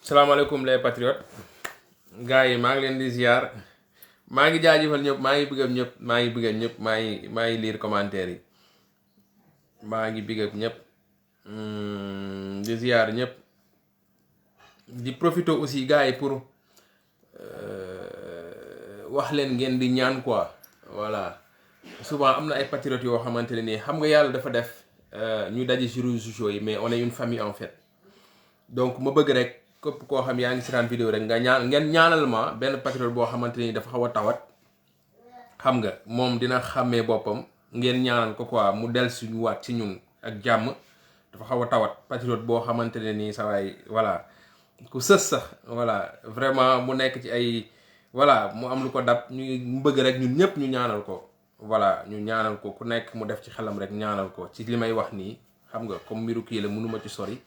salaamaaleykum les patriotes gars yi maa ngi leen di ziar maa ngi jaajëfal ñëpp maa ngi bëggam ñëpp maa ngi bëggam ñëpp maa ngi lire commentaire yi maa ngi bëggam ñëpp di ziar ñëpp di profiter aussi gars yi pour wax leen ngeen di ñaan quoi voilà souvent am na ay patriotes yoo xamante ne nii xam nga yàlla dafa def ñu daje ci réseaux sociaux yi mais on est une famille en fait donc ma bëgg rek képp koo xam yaa ngi seetaan vidéo rek nga ngeen ñaanal ma benn patriote boo xamante ni dafa xaw a tawat xam nga moom dina xàmmee boppam ngeen ñaanal ko quoi mu del suñu waat ci ñun ak jàmm dafa xaw a tawat patriote boo xamante ne nii sa waay voilà ku sës sax voilà vraiment mu nekk ci ay voilà mu am lu ko dab ñu bëgg rek ñun ñëpp ñu ñaanal ko voilà ñu ñaanal ko ku nekk mu def ci xelam rek ñaanal ko ci li may wax nii xam nga comme mbiru kii la mënuma ci sori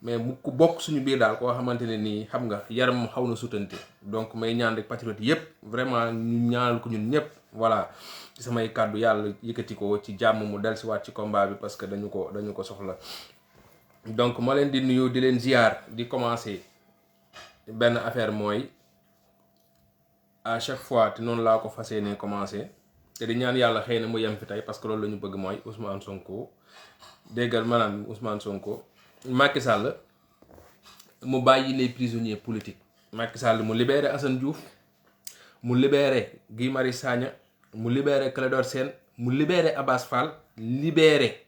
mais mu ku bokk suñu biir daal koo xamante ne nii xam nga yaram xaw na sutante donc may ñaan rek patriote yëpp vraiment ñu ñaanal ko ñun ñëpp voilà ci samay kàddu yàlla yëkkati ko ci jàmm mu dellusiwaat ci combat bi parce que dañu ko soxla donc ma leen di nuyu di leen ziar di commencer benn affaire mooy à chaque fois te noonu laa ko fas yéene commencer te di ñaan yàlla xëy na mu yem fi tey parce que loolu la ñu bëgg mooy Ousmane Sonko déggal maanaam Ousmane Sonko Macky Sall mu bàyyi les prisonniers politiques Macky Sall mu libéré Assane Diouf mu libéré Guy Marius Sagna, mu libéré Clédor Sène, mu libéré Abass Fall, libéré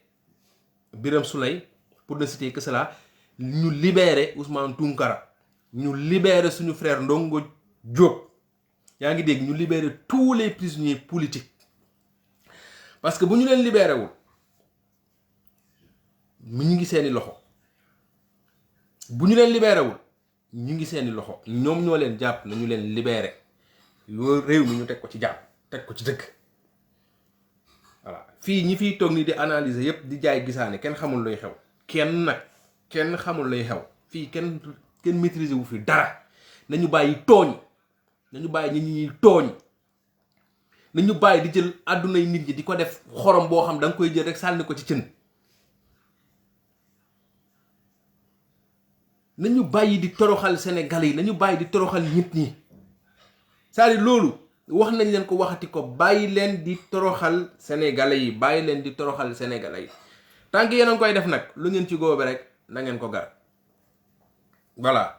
Birame Souleye, pour ne citer que cela, ñu libéré Ousmane Tounkara, ñu libéré suñu frère Ndongo Diop. yaa ngi dégg, ñu libéré tous les prisonniers politiques. Parce que bu ñu leen libéré wul ñu ngi seeni loxo. bu ñu leen libéré wul ñu ngi seeni loxo. ñoom ñoo leen jàpp nañu leen libéré. yoo réew mi ñu teg ko ci jàpp, teg ko ci dëgg. voilà fii ñi fiy toog ni di analyser yépp di jaay gisaane kenn xamul luy xew. kenn xamul luy xew. fii kenn maîtriser wu fi dara. nañu bàyyi tooñ. nañu bàyyi nit ñi tooñ. nañu bàyyi di jël àddunay nit ñi di ko def xorom boo xam da nga koy jël rek sànni ko ci cën. nañu bàyyi di toroxal Sénégalais yi, nañu bàyyi di toroxal nit ñi. c'est-à-dire loolu wax nañ leen ko waxati ko, bàyyi leen di toroxal Sénégalais yi, bàyyi leen di toroxal Sénégalais yi. tant que yéen a ngi koy def nag lu ngeen ci góobe rek na ngeen ko gar. voilà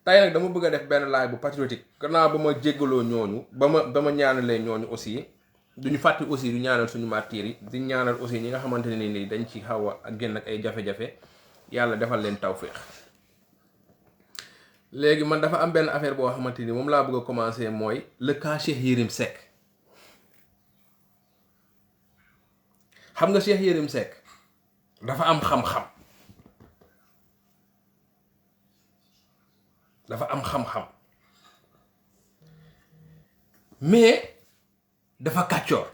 tey nag dama bëgg a def benn live bu patriotique gannaaw ba ma jéggaloo ñooñu ba ma ñaanalee ñooñu aussi. duñu fàtte aussi du ñaanal suñu martyrs yi, di ñaanal aussi ñi nga xamante ne nii dañ ci xaw a génn ak ay jafe-jafe, yàlla defal leen tawféex. léegi man dafa am benn affaire boo xamante ni moom laa bëgg a commencer, mooy le cas Cheikh Yérim Seck. xam nga Cheikh Yérim Seck dafa am xam-xam, mais dafa kàccoor.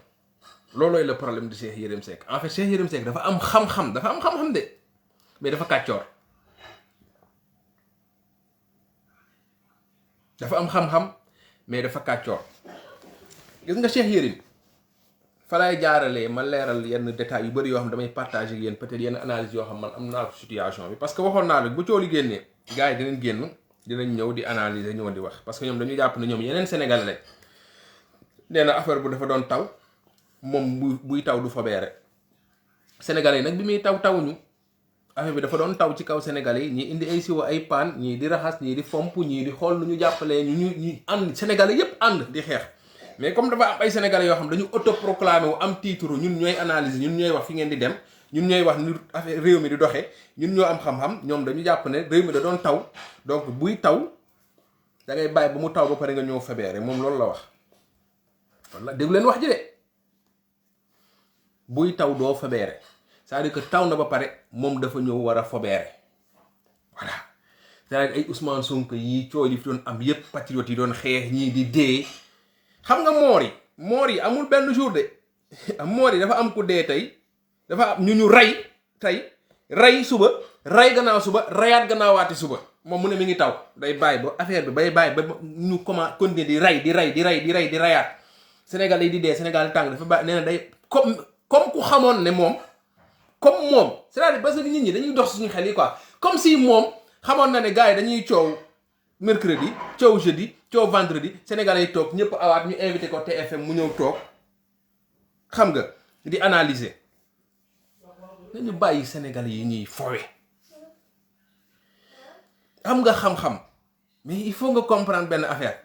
loolooy le problème de Cheikh Yérim Seck. en fait Cheikh Yérim Seck dafa am xam-xam de mais dafa kàccoor. dafa am xam-xam mais dafa kàccoor. gis nga Cheikh Yérim fa laay jaaralee ma leeral yenn détails yu bëri yoo xam damay partager ak yéen peut-être yenn analyse yoo xam man am naa ko situation bi. parce que waxoon naa la bu coow li génnee gars yi dinañ génn dinañ ñëw di analyser ñëw di wax parce que ñoom dañu jàpp ne ñoom yeneen Sénégalais lañ. nee na affaire bu dafa doon taw moom buy taw du fobeere. Sénégalais yi nag bi muy tawuñu affaire bi dafa doon taw ci kaw Sénégalais yi ñii indi ay siwo ay paan, ñii di raxas, ñii di fomp, ñii di xool nu ñu jàppalee ñu ànd Sénégalais yépp ànd di xeex. mais comme dafa am ay Sénégalais yoo xam dañu autoproclamé wu am titre ñun ñooy analyser, ñun ñooy wax fi ngeen di dem, ñun ñooy wax ni affaire réew mi di doxee, ñun ñoo am xam-xam, ñoom dañu jàpp ne réew mi da doon taw donc buy taw da ngay bàyyi ba mu taw ba pare nga ñëw febeere. moom loolu la wax. walla déglu leen wax ji de, buy taw doo febeere, c'est-à-dire que taw na ba pare moom dafa ñëw war a fobeere. voilà c'est-à-dire ay Ousmane Sonko yi coow yi fi doon am yépp, patriotes yi doon xeex, ñii di dee. xam nga moor yi amul benn jour de. moor yi dafa am ku dee tey, dafa am ñu rey tey, rey suba, rey gannaaw suba, reyaat gannaawaati suba. moom mu ne mi ngi taw day bàyyi ba affaire bi bay bàyyi ba ñu commencé continuer di reyaat. Sénégal yi di dee, Sénégal tàng dafa bàyyi nee na day comme ku xamoon ne moom comme moom, c'est-à-dire parce que nit ñi dañuy dox suñu xel yi quoi, comme si moom xamoon na ne gars yi dañuy coow mercredi, coow jeudi, coow vendredi, Sénégalais yi toog ñëpp awaat ñu invité ko TFM mu ñëw toog xam nga di analyser. nañu bàyyi Sénégalais yi ñuy fowe. am nga xam-xam mais il faut nga comprendre benn affaire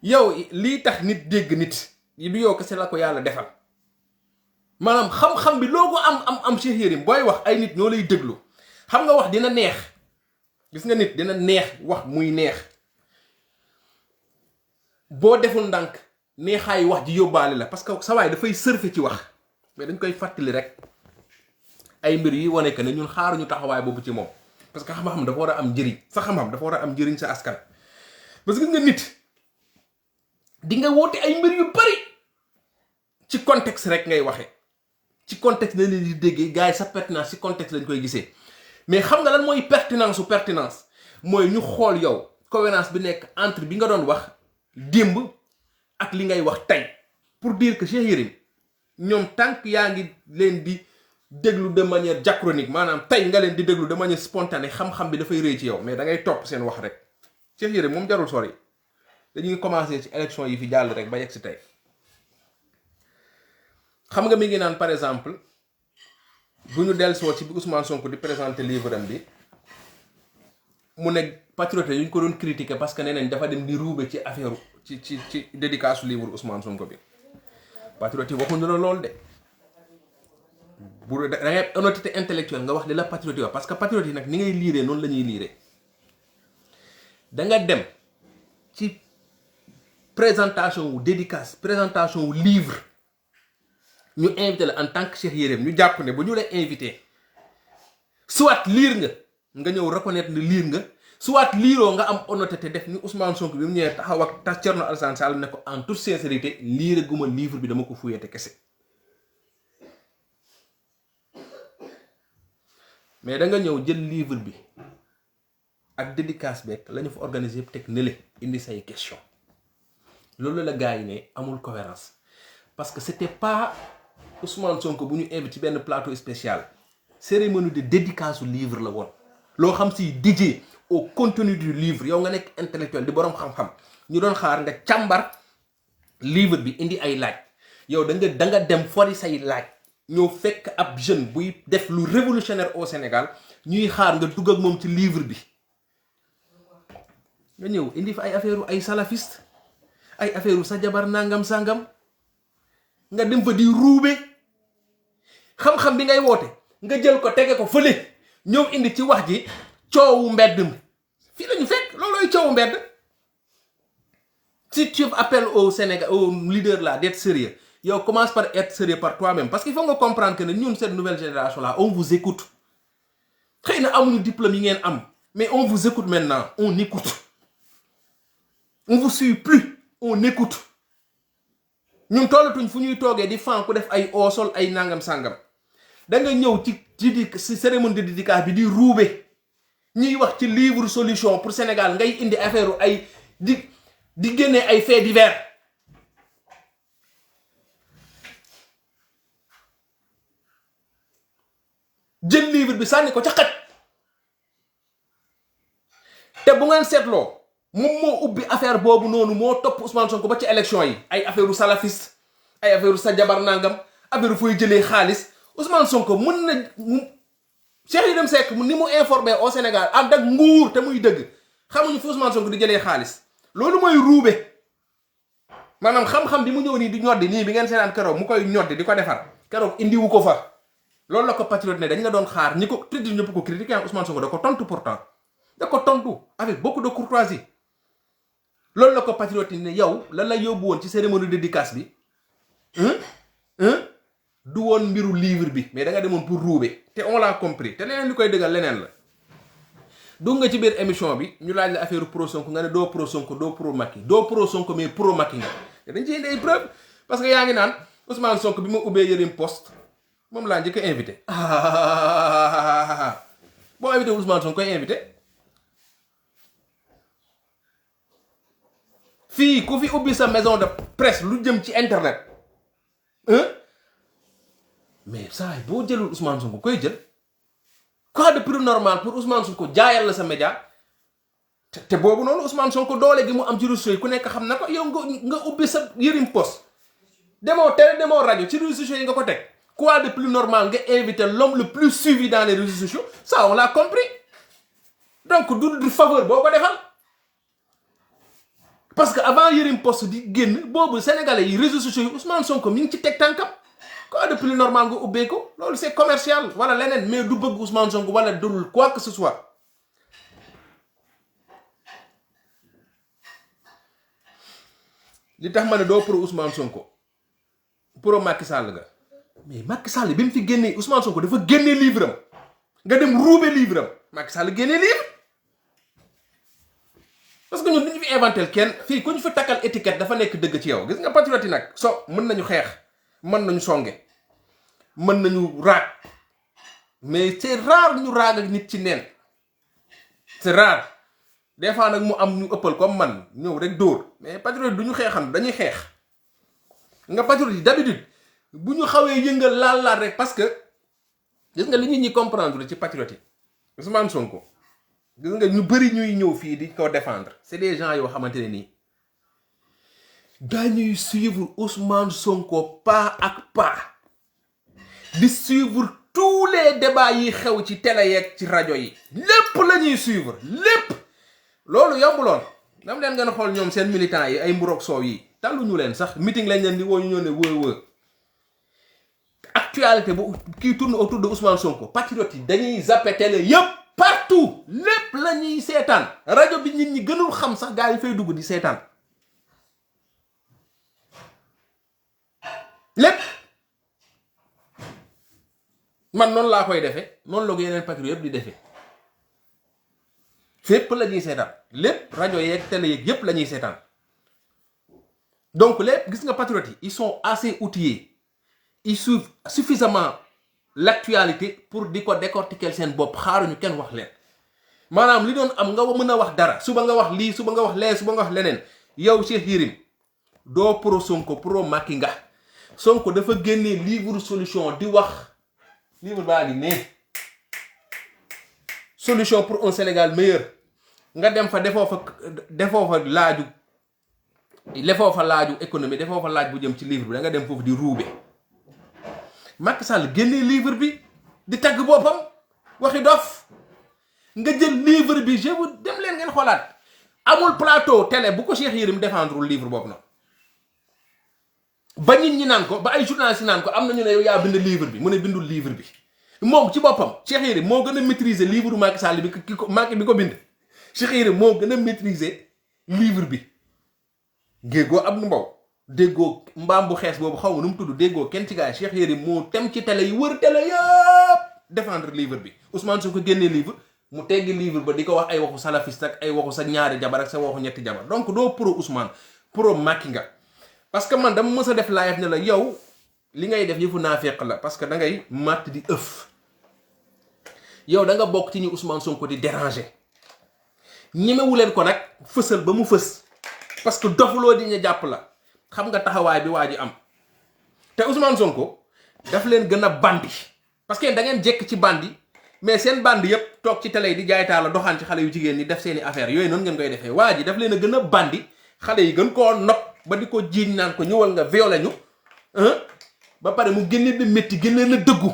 yow lii tax nit dégg nit yi du yow kese la ko yàlla defal. maanaam xam-xam bi loo ko am Cheikh Yérim booy wax ay nit ñoo lay déglu. xam nga wax dina neex, gis nga nit dina neex wax muy neex, boo deful ndànk neexaayu wax ji yóbbaale la parce que sa waay dafay surfer ci wax. mais dañ koy fàttali rek ay mbir yi wane que ne ñun xaaruñu taxawaay boobu ci moom, parce que xam-xam dafa war a am njëriñ. sa xam-xam dafa war a am njëriñ sa askan. parce que gis nga nit di nga woote ay mbir yu bari ci contexte rek ngay waxee, ci contexte lañ leen di déggee gars yi sa pertinence ci contexte lañ koy gisee. mais xam nga lan mooy pertinence mooy ñu xool yow cohérence bi nekk entre bi nga doon wax démb ak li ngay wax tey. pour dire que Cheikh Yérim ñoom tant que yaa ngi leen di déglu de manière diachronique, maanaam tey nga leen di déglu de manière spontanée, xam-xam bi dafay rëy ci yow mais da ngay topp seen wax rek. Cheikh Yérim moom jarul sori, dañuy commencer ci élection yi fi jàll rek ba yegg si tey. xam nga mi ngi naan par exemple bu ñu dellusoo ci bi Ousmane Sonko di présenter livre am bi, mu ne patriote yi ñu ko doon critiquer parce que nee nañ dafa dem di ruube ci affaire ci dédicace livre Ousmane Sonko bi patriote yi waxuñu la lool de bu da ngay honnêteté intellectuelle nga wax li la patriote yi wax parce que patriote yi nag ni ngay liiree noonu la ñuy liiree da nga dem ci présentation wu dédicace présentation wu livre ñu invité la en tant que Cheikh Yérim ñu jàpp ne bu ñu lay invité soit lire nga ñëw reconnaître ne lire nga soit liiroo nga am honnêteté def ni Ousmane Sonko bi mu ñëwee taxaw ak tas Thierno Alassane Sall ne ko en toute sincérité lire guma livre bi dama ko fuyete kese mais da nga ñëw jël livre bi ak dédicace beeg la ñu fa organiser yëpp teg nële indi say question loolu la gars yi ne amul cohérence parce que c'était pas Ousmane Sonko bu ñu invité ci benn plateau spécial cérémonie de dédicace livre la woon loo xam si dédié au contenu du livre yow nga nekk intellectuel di boroom xam-xam ñu doon xaar nga càmbar livre bi indi ay laaj yow da nga dem fori say laaj ñoo fekk ab jeune buy def lu révolutionnaire au Sénégal ñuy xaar nga dugg ak moom ci livre bi nga ñëw indi fa ay affaire ay salafiste ay affaire sa jabar nangam sangam nga dem fa di ruube xam-xam bi ngay woote nga jël ko tege ko fële ñëw indi ci wax ji coowu mbedd mi fii la ñu fekk loolooy coowu mbedd. Si tu appelles au Sénégal au leader là d'être sérieux yow commence par être sérieux par toi-même parce qu'il faut nga comprendre que ne ñun cette nouvelle génération là on vous écoute xëy na amuñu diplôme yi ngeen am mais on vous écoute maintenant on écoute on vous suit plus on écoute ñun tollatuñ fu ñuy toogee di fan ku def ay oosol ay nangam sangam da nga ñëw ci cérémonie de dédicace bi di ruube ñuy wax ci livre solution pour Sénégal ngay indi affaire ay di génne ay faits divers jël livre bi sànni ko ca xaj te bu ngeen seetloo moom moo ubbi affaire boobu noonu moo topp Ousmane Sonko ba ci élection yi ay affaire salafiste ay affaire sa jabar nangam affaire fooy jëlee xaalis Ousmane Sonko mën na Cheikh Yérim Seck ni mu informé au Sénégal ànd ak nguur te muy dëgg xamuñu fu Ousmane Sonko di jëlee xaalis loolu mooy ruube maanaam xam-xam bi mu ñëw nii di ñoddi nii bi ngeen seetaan keroog mu koy ñoddi di ko defar keroog indiwu ko fa loolu la ko patriote ne dañ la doon xaar ñi ko critique ñëpp ko critiqué Ousmane Sonko da ko tontu pourtant da ko tontu avec beaucoup de courtoisie loolu la ko patriote ne yow lan la yóbbu woon ci cérémonie de dédicace bi du woon mbiru livre bi mais da nga demoon pour ruube te on l'a compris te leneen li koy dëggal leneen la dugg nga ci biir émission bi ñu laaj la affaire pro Sonko nga ne doo pro Sonko doo pro Macky doo pro Sonko mais pro Macky nga te dañ ci indi ay preuve parce que yaa ngi naan Ousmane Sonko bi ma ubbee Yérim Post moom laa njëkk a invité boo invité Ousmane Sonko koy invité fii ku fi ubbi sa maison de presse lu jëm ci internet mais saa yi boo jëlul Ousmane Sonko koy jël quoi de plus normal pour Ousmane Sonko jaayal la sa média te boobu noonu Ousmane Sonko doole gi mu am ci réseaux yi ku nekk xam na ko yow nga ubbi sa Yérim Post demoo télé demoo rajo ci réseaux sociaux yi nga ko teg quoi de plus normal nga invité l'homme le plus suivi dans les réseaux sociaux ça on l'a compris donc du faveur boo ko defal parce que avant Yérim Post di génn boobu sénégalais yi réseaux sociaux yi Ousmane Sonko mi ngi ci teg tànkam quoi de plus normal nga ubbee ko loolu c'est commercial wala leneen mais du bëgg Ousmane Sonko wala dul quoi que ce soit li tax ma ne doo pro Ousmane Sonko pro Macky Sall nga mais Macky Sall bi mu fi génnee Ousmane Sonko dafa génnee livre am nga dem ruube livre am Macky Sall génnee livre parce que ñun li ñu fi inventé kenn fii ku ñu fi takkal étiquette dafa nekk dëgg ci yow gis nga patriote yi nag mën nañu xeex mën nañu songe mën nañu raag mais c'est rare ñu raag ak nit ci neen c'est rare des fois nag mu am ñu ëppal comme man ñëw rek dóor mais patriote du ñu xeexan dañuy xeex nga patriote yi d'habitude bu ñu xawee yëngal laal rek parce que gis nga li nit ñi comprendre ci patriote yi Ousmane Sonko gis nga ñu bëri ñuy ñëw fii di ko défendre c'est des gens yoo xamante ne nii dañuy suivre Ousmane Sonko pas ak pas di suivre tous les débats yi xew ci télé yeeg ci rajo yi lépp la ñuy suivre lépp loolu yombuloon dam leen ngeen xool ñoom seen militants yi ay mburoog soow yi tàlluñu leen sax meeting lañ leen di woo ñu ñëw ne wë actualité bu kii tourne autour de Ousmane Sonko patriotes yi dañuy zappé télé yëpp partout lépp la ñuy seetaan rajo bi nit ñi gënul xam sax gars yi fay dugg di seetaan lépp man noonu laa koy defee noonu la ko yeneen patriotes yëpp di defee fépp la ñuy seetaan lépp rajo yeeg télé yeeg yëpp la ñuy seetaan donc lépp gis nga patriotes yi ils sont assez outillés ils suivent suffisamment l'actualité pour di ko décortiquer seen bopp xaaruñu kenn wax leen maanaam li doon am nga mën a wax dara suba nga wax lii suba nga wax lee suba nga wax leneen yow Cheikh Yérim doo pro Sonko pro Macky nga Sonko dafa génnee livre solution di wax livre baa ngi ne solution pour un Sénégal meilleur nga dem fa defoo fa laaju économie defoo fa laaj bu jëm ci livre bi da nga dem foofu di ruube Macky Sall génnee livre bi di tagg boppam waxi dof nga jël livre bi je vous dem leen ngeen xoolaat amul plateau télé bu ko Cheikh Yérim défendre livre boobu noonu ba nit ñi naan ko ba ay journalistes naan ko am na ñu ne yow yaa bind livre bi mu ne bindul livre bi moom ci boppam Cheikh Yérim moo gën a maîtriser livre Macky Sall bi ki ko Macky bi ko bind Cheikh Yérim moo gën a maîtriser livre bi géegoo am nu mbaw déggoo mbaam bu xees boobu xaw ma nu mu tudd déggoo kenn ci gars yi Cheikh Yérim moo tem ci télé yi wër télé yëpp défendre livre bi Ousmane su ko génnee livre mu teggi livre ba di ko wax ay waxu salafiste ak ay waxu sa ñaari jabar ak sa waxu ñetti jabar donc doo pro Ousmane pro Macky nga parce que man dama mës a def live ne la yow li ngay def yëfu naafeq la parce que da ngay màtt di ëf yow da nga bokk ci ñu Ousmane Sonko di déranger ñemewu leen ko nag fësal ba mu fës parce que dofuloo di ñu jàpp la xam nga taxawaay bi waa ji am te Ousmane Sonko daf leen gën a bandi parce que da ngeen jekk ci bandi mais seen bandi yëpp toog ci télé yi di jaay taala doxaan ci xale yu jigéen ñi def seeni affaire yooyu noonu ngeen koy defee waa ji daf leen a gën a bandi xale yi gën koo nopp ba di ko jiiñ naan ko ñëwal nga violé ñu ba pare mu génne di métti génne la dëggu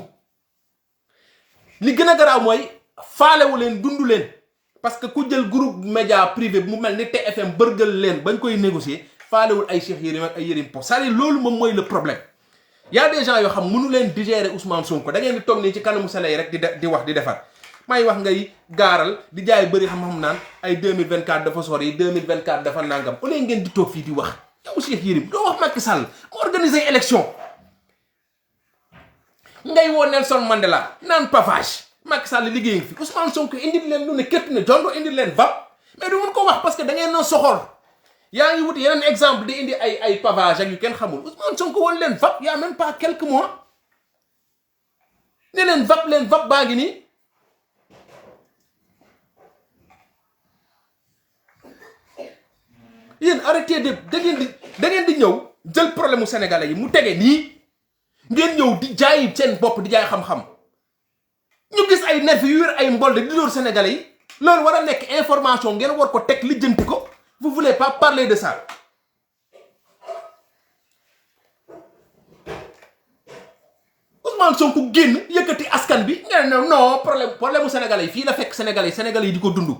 li gën a garaaw mooy faalewu leen dundu leen parce que ku jël groupe média privé mu mel ni TFM bërgal leen bañ koy négocier faalewul ay Cheikh Yérim ak ay Yérim Po c'est-à-dire loolu moom mooy le problème y a des gens yoo xam mënu leen digérer Ousmane Sonko da ngeen di toog nii ci kanamu sele yi rek di wax di defar may wax ngay gaaral di jaay bëri xam-xam naan ay 2024 dafa sori 2024 dafa nangam au lieu ngeen di toog fii di wax yow Cheikh Yérim doo wax Macky Sall mu organiser élection ngay woo Nelson Mandela naan pavage Macky Sall liggéey ngi fi Ousmane Sonko indil leen lu ne képp ne jondo indil leen vap mais du mun ko wax parce que da ngeen na soxor yaa ngi wut yeneen exemple di indi ay pavage ak yu kenn xamul Ousmane Sonko woon leen vap y a même pas quelques mois ne leen vap baa ngi nii yéen arrêtez de da ngeen di ñëw jël problème mu sénégalais yi mu tege nii ngeen ñëw di jaay seen bopp di jaay xam-xam ñu gis ay nerf yu wér ay mbol di dóor sénégalais yi loolu war a nekk information ngeen war ko teg lijjanti ko vous voulez pas parler de ça Ousmane Sonko génn yëkkati askan bi ngeen ne non problème mu sénégalais yi fii la fekk sénégalais yi di ko dund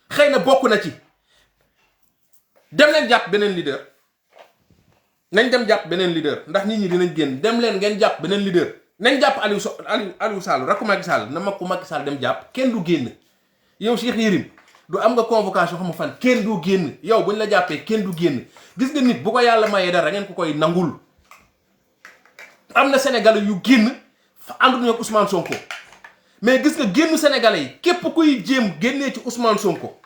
xëy na bokk na ci dem leen jàpp beneen leader nañ dem jàpp beneen leader ndax nit ñi dinañ génn dem leen ngeen jàpp beneen leader nañ jàpp Aliou Sall rakku Macky Sall na makku Macky Sall dem jàpp kenn du génn yow Cheikh Yérim du am nga convocation xam fan kenn du génn yow buñ la jàppee kenn du génn gis nga nit bu ko yàlla mayee dara ngeen ko koy nangul am na sénégalais yu génn ànduñu ak Ousmane Sonko mais gis nga génnu sénégalais yi képp kuy jéem génnee ci Ousmane Sonko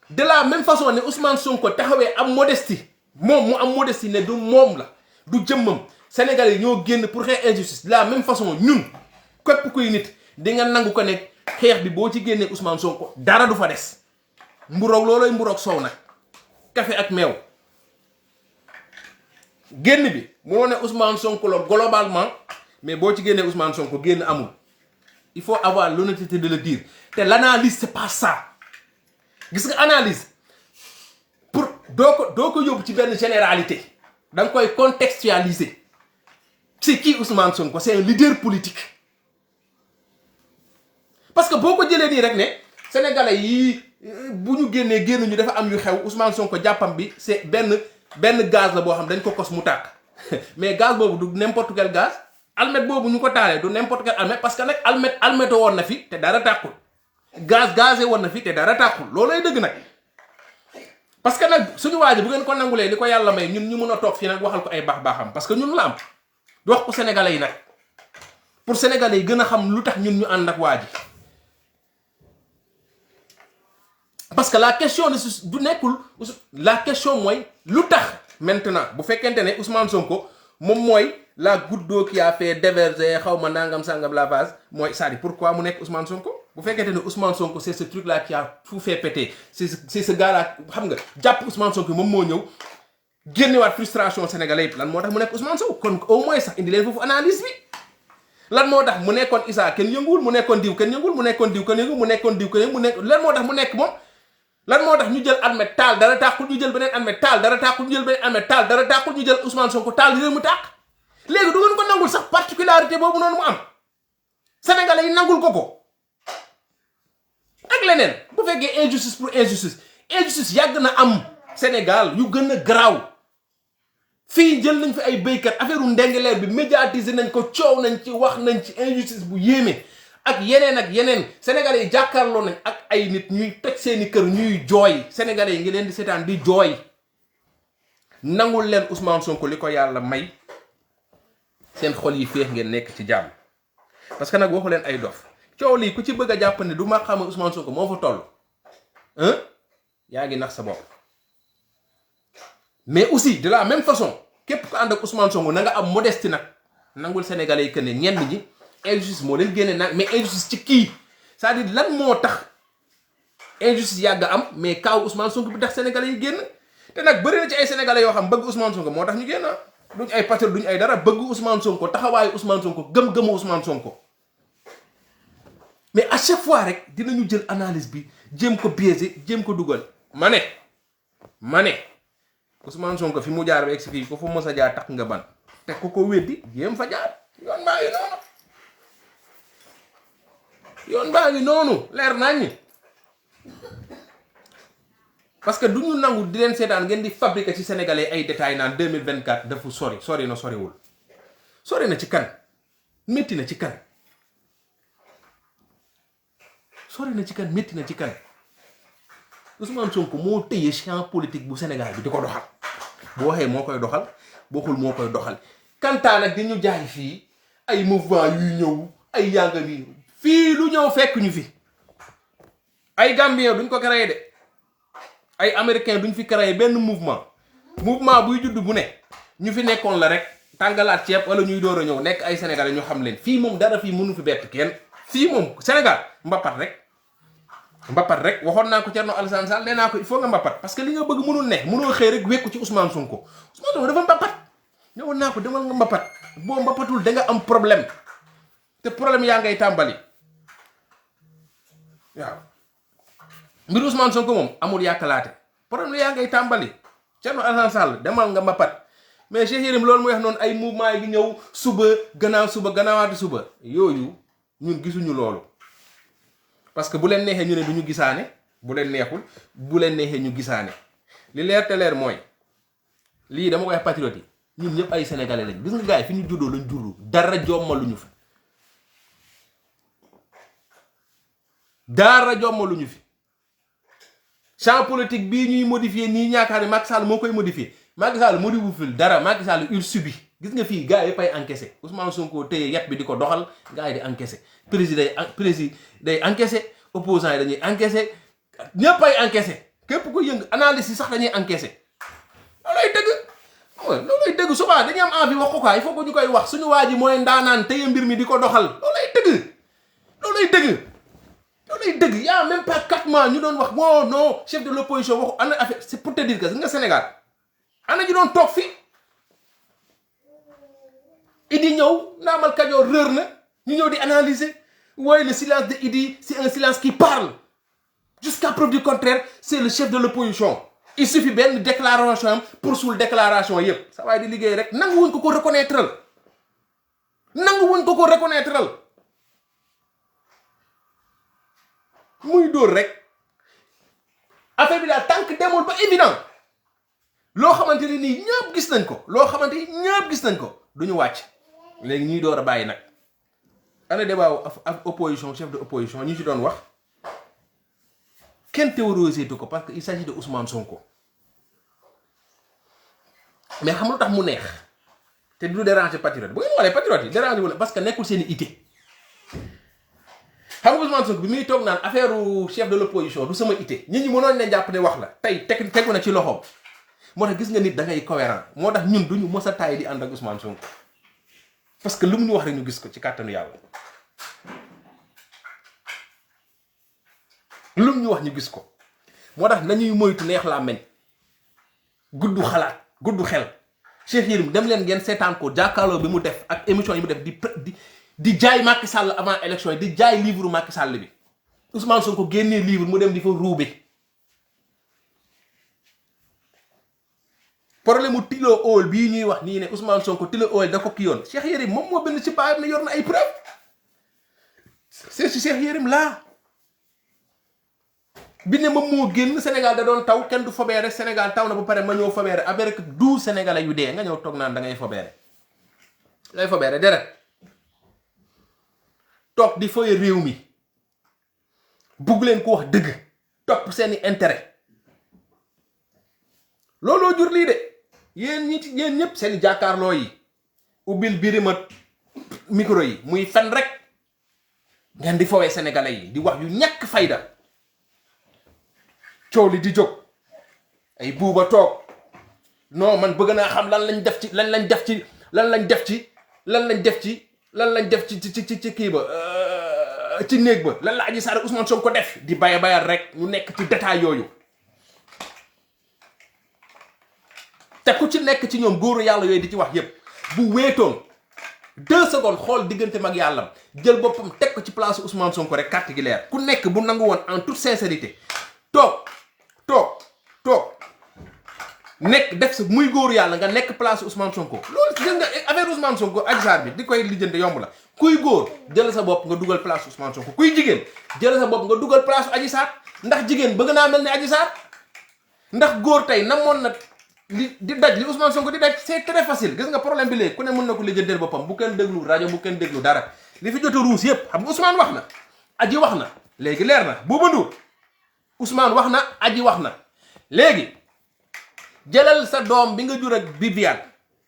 de la même façon ne Ousmane Sonko taxawee am modestie moom mu am modestie ne du moom la du jëmmam sénégalais yi ñoo génn pour xeex injustice de la même façon ñun képp kuy nit di nga nangu ko ne xeex bi boo ci génnee Ousmane Sonko dara du fa des mburoog loolooy mburoog soow nag café ak meew génn bi munoo ne Ousmane Sonko la globalement mais boo ci génnee Ousmane Sonko génn amul il faut avoir l'honnêteté de le dire te l'analyse c'est pas ça gis nga analyse pour doo ko yóbbu ci benn généralité da nga koy contextualiser c'est qui Ousmane Sonko c'est un leader politique parce que boo ko jëlee nii rek ne sénégalais yi bu ñu génnee génnuñu dafa am yu xew Ousmane Sonko jàppam bi c'est benn gaz la boo xam dañ ko kos mu tàkk mais gaz boobu du n'importe quel gaz almet boobu ñu ko taalee du n'importe quel almet parce que nag almeto woon na fi te dara tàkkul gazé woon na fi te dara tàkkul loolay dëgg nag parce que nag suñu waa ji bu ngeen ko nangulee li ko yàlla may ñun ñu mën a toog fii nag waxal ko ay baax-baaxam parce que ñun la am du wax ko sénégalais yi nag pour sénégalais yi gën a xam lu tax ñun ñu ànd ak waa ji parce que la question du nekkul la question mooy lu tax maintenant bu fekkente ne Ousmane Sonko moom mooy la goutte d'eau qui a fait déverser xaw ma nangam sangam la vase mooy c'est-à-dire pourquoi mu nekk Ousmane Sonko bu fekkente ne Ousmane Sonko c'est ce truc là qui a tout fait péter c'est ce gars là xam nga jàpp Ousmane Sonko moom moo ñëw génnewaat frustration sénégalais yëpp lan moo tax mu nekk Ousmane Sonko kon au moins sax indi leen foofu analyse bi lan moo tax mu nekkoon Issa kenn yënguwul mu nekkoon diw kenn yënguwul mu nekkoon diw kenn yënguwul mu nekkoon diw kenn yënguwul mu nekk lan moo tax mu nekk moom lan moo tax ñu jël almet taal dara tàkkul ñu jël beneen almet taal dara tàkkul ñu jël beneen almet taal dara tàkkul ñu jël Ousmane Sonko taal réew mu tàkk léegi du ngeen ko nangul sax particularité boobu noonu mu am sénégalais yi nangul ko ak leneen bu fekkee injustice pour injustice yàgg na am Sénégal yu gën a garaaw fii jël nañ fi ay béykat affaire u ndengeleer bi médiatiser nañ ko coow nañ ci wax nañ ci injustice bu yéeme ak yeneen sénégalais yi jàkkaarloo nañ ak ay nit ñuy toj seeni kër ñuy jooy sénégalais yi ngi leen di seetaan di jooy nangul leen Ousmane Sonko li ko yàlla may seen xol yi féex ngeen nekk ci jàmm parce que nag waxu leen ay dof coow lii ku ci bëgg a jàpp ne du ma xam Ousmane Sonko moo fa toll yaa ngi nax sa bopp mais aussi de la même façon képp ko ànd ak Ousmane Sonko na nga am modestie nag nangul sénégalais yi que ne ñenn ñi injustice moo leen génne nag mais injustice ci kii c'est-à-dire lan moo tax injustice yàgg am mais kaaw Ousmane Sonko bi tax sénégalais yi génn te nag bëri na ci ay sénégalais yoo xam bëgg Ousmane Sonko moo tax ñu génn duñ ay patriote duñ ay dara bëgg Ousmane Sonko taxawaayu Ousmane Sonko gëm-gëmu Ousmane Sonko mais à chaque fois rek dinañu jël analyse bi jéem ko biaisé jéem ko dugal ma ne Ousmane Sonko fi mu jaar ba egsi fii ko fa mos a jaar tax nga ban te ku ko weddi jéem fa jaar yoon baa ngi noonu leer nañ parce que du ñu nangu di leen seetaan ngeen di fabriquer ci sénégalais ay détails naan 2024 dafa sori na ci kan métti na ci kan métti na ci kan Ousmane Sonko moo téye champ politique bu Sénégal bi di ko doxal bu waxee moo koy doxal bokkul moo koy doxal kantaa nag di ñu jaay fii ay mouvement yuy ñëw ay yàngam yi fii lu ñëw fekk ñu fi ay Gambien duñ ko créé de ay Américain duñ fi créé benn mouvement buy judd bu ne ñu fi nekkoon la rek tàngalaat ceeb wala ñuy door a ñëw nekk ay Sénégalais ñu xam leen fii moom dara fii mënu fi bett kenn fii moom Sénégal mbappat rek waxoon naa ko Thierno Alassane Sall nee naa ko il faut nga mbappat parce que li nga bëgg mënul ne mënoo xëy rek wekku ci Ousmane Sonko dafa mbappat ñëwoon naa ko demal nga mbappat boo mbappatul da nga am problème te problème yaa ngay tàmbali waaw mbir Ousmane Sonko moom amul yàkkalaate problème yaa ngay tàmbali Thierno Alassane Sall demal nga mbappat mais Cheikh Yérim loolu muy wax noonu ay mouvement yi ñëw suba gannaawaati suba yooyu ñun gisuñu loolu parce que bu leen neexee ñu ne du ñu gisaane bu leen neexul bu leen neexee ñu gisaane li leer te leer mooy lii dama koy wax patriote yi ñun ñëpp ay sénégalais lañ gis nga gars yi fi ñu juddoo lañ juddu dara jommaluñu fi champ politique bii ñuy modifier nii ñaakaar ne Macky Sall moo koy modifier Macky Sall modifié fil dara Macky Sall il subit gis nga fii gars yi pay encaissé Ousmane Sonko téye yat bi di ko doxal gars yi di encaissé président day encaissé opposants yi dañuy encaissé ñëpp ay encaissé képp ko yëng analyse yi sax dañuy encaissé loolay dëgg souvent dañuy am envie wax ko quoi il faut que ñu koy wax suñu waa ji mooy ndaanaan téye mbir mi di ko doxal loolay dëgg y a même pas 4 mois ñu doon wax non chef de l'opposition waxu ana affaire c'est pour te dire que nga Sénégal ana ñu doon toog fi Idi ñëw Ndaamal Kajoor réer na ñu ñëw di analyser waaye le silence de Idi c'est un silence qui parle jusqu'à preuve du contraire c'est le chef de l'opposition il suffit benn déclaration am pour suul déclaration yëpp sa waaye di liggéey rek nangu wuñ ko reconnaître muy dóor rek affaire bi daal tant que demul ba évident loo xamante ne nii ñëpp gis nañ ko loo xamante ni ñëpp gis nañ ko duñu wàcc léegi ñuy door a bàyyi nag ana débat ak opposition chef de opposition ñu ci doon wax kenn théorisé ko parce que il s'agit de Ousmane Sonko mais xam lu tax mu neex te du déranger patriote bu ngeen xoolee patriote yi déranger wala parce que nekkul seen i ité xam nga Ousmane Sonko bi muy toog naan affaire chef de l'opposition du sama ité nit ñi mënoon ne jàpp ne wax la tey tegu na ci loxoom moo tax gis nga nit da ngay cohérent moo tax ñun duñu mos a taay di ànd ak Ousmane Sonko parce que lu mu ñu wax rek ñu gis ko ci kàttanu yàlla lu mu ñu wax ñu gis ko moo tax nañuy moytu neex laa meñ gudd xalaat gudd xel Cheikh Yérim dem leen ngeen seetaan ko jàkkaarloo bi mu def ak émission yi mu def di jaay Macky Sall avant élection yi di jaay livre Macky Sall bi Ousmane Sonko génnee livre mu dem di fa ruube problème mu Tilo Owl bii ñuy wax nii ne Ousmane Sonko Tilo Owl da ko kii yoon Cheikh Yérim moom moo bind ci baayam ne yor na ay preuve c'est si Cheikh Yérim laa bi ne moom moo génn Sénégal da doon taw kenn du fobeere Sénégal taw na ba pare ma ñëw fobeere avec 12 Sénégalais yu dee nga ñëw toog naan da ngay fobeere deret toog di foye réew mi bugg leen ko wax dëgg topp seeni intérêt looloo jur lii de yéen ñëpp seeni jàkkaarloo yi ubbil birima micro yi muy fen rek ngeen di fowee sénégalais yi di wax yu ñàkk fayda coow li di jóg ay buuba toog non man bëgg naa xam lan lañ def ci kii ba ci néeg ba lan la Adji Sarr Ousmane Sonko ko def di bayal rek ñu nekk ci détail yooyu te ku ci nekk ci ñoom góoru yàlla yooyu di ci wax yépp bu wéetoon 2 secondes xool diggante mag yàllam jël boppam teg ko ci place Ousmane Sonko rek carte gi leer ku nekk bu nangu woon en toute sincérité toog nekk def sa muy góoru yàlla nga nekk place Ousmane Sonko loolu gis nga affaire Ousmane Sonko Adji Sarr bi di koy lijjante yomb la kuy góor jël sa bopp nga dugal place Ousmane Sonko kuy jigéen jël sa bopp nga dugal place Adji Sarr ndax jigéen bëgg naa mel ni Adji Sarr ndax góor tey namoon na li Ousmane Sonko di daj c'est très facile gis nga problème bi léegi ku ne mën na ko lijjanteel boppam bu kenn déglu rajo bu kenn déglu dara li fi jot a ruus yépp xam nga Ousmane wax na Adji wax na léegi leer na Bouba Ndour Ousmane wax na Adji wax na léegi jëlal sa doom bi nga jur ak Viviane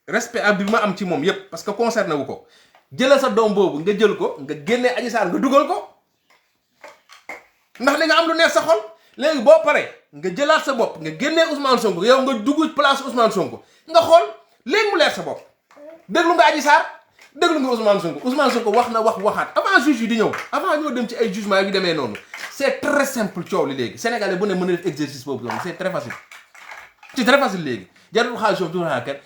respect ak bi ma am ci moom yépp parce que concerné wu ko jëlal sa doom boobu nga jël ko nga génnee Adji Sarr nga dugal ko ndax li nga am lu neex sa xol léegi boo paree nga jëlaat sa bopp nga génnee Ousmane Sonko yow nga dugg place Ousmane Sonko nga xool léegi mu leer sa bopp déglu nga Adji Sarr déglu nga Ousmane Sonko wax na waxaat avant juge yi di ñëw avant ñoo dem ci ay jugement yu demee noonu c'est très simple coow li léegi sénégalais bu ne mën a def exercice boobu noonu c'est très facile léegi jarul xaalis du xaalis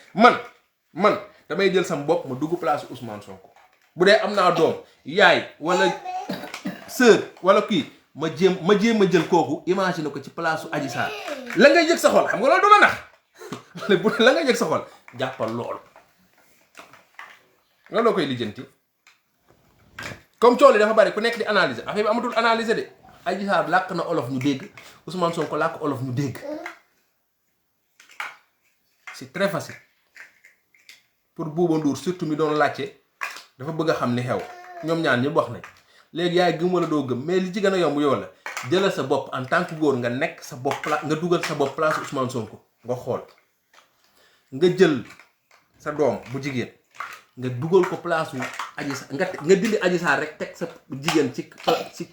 man damay jël sam bopp ma dugg place Ousmane Sonko bu dee am naa doom yaay wala sœur wala kii ma jéem a jël kooku imagine ko ci place su Adji Sarr la ngay yëg sa xol xam nga loolu du la nax bu la ngay yëg sa xol jàppal loolu looloo koy lijjanti comme coow li dafa bari ku nekk di analyser affaire bi amatul analyser de Adji Sarr làkk na olof ñu dégg Ousmane Sonko làkk olof ñu dégg c'est très facile pour Bouba Ndour surtout mi doon laajte dafa bëgg a xam ni xew ñoom ñaan ñëpp wax nañ léegi yaay gëm wala doo gëm mais li ci gën a yomb yow la jëlal sa bopp en tant que góor nga nekk sa bopp nga dugal sa bopp place Ousmane Sonko nga xool nga jël sa doom bu jigéen nga dugal ko place wu Adji Sarr nga dindi Adji Sarr rek teg sa jigéen ci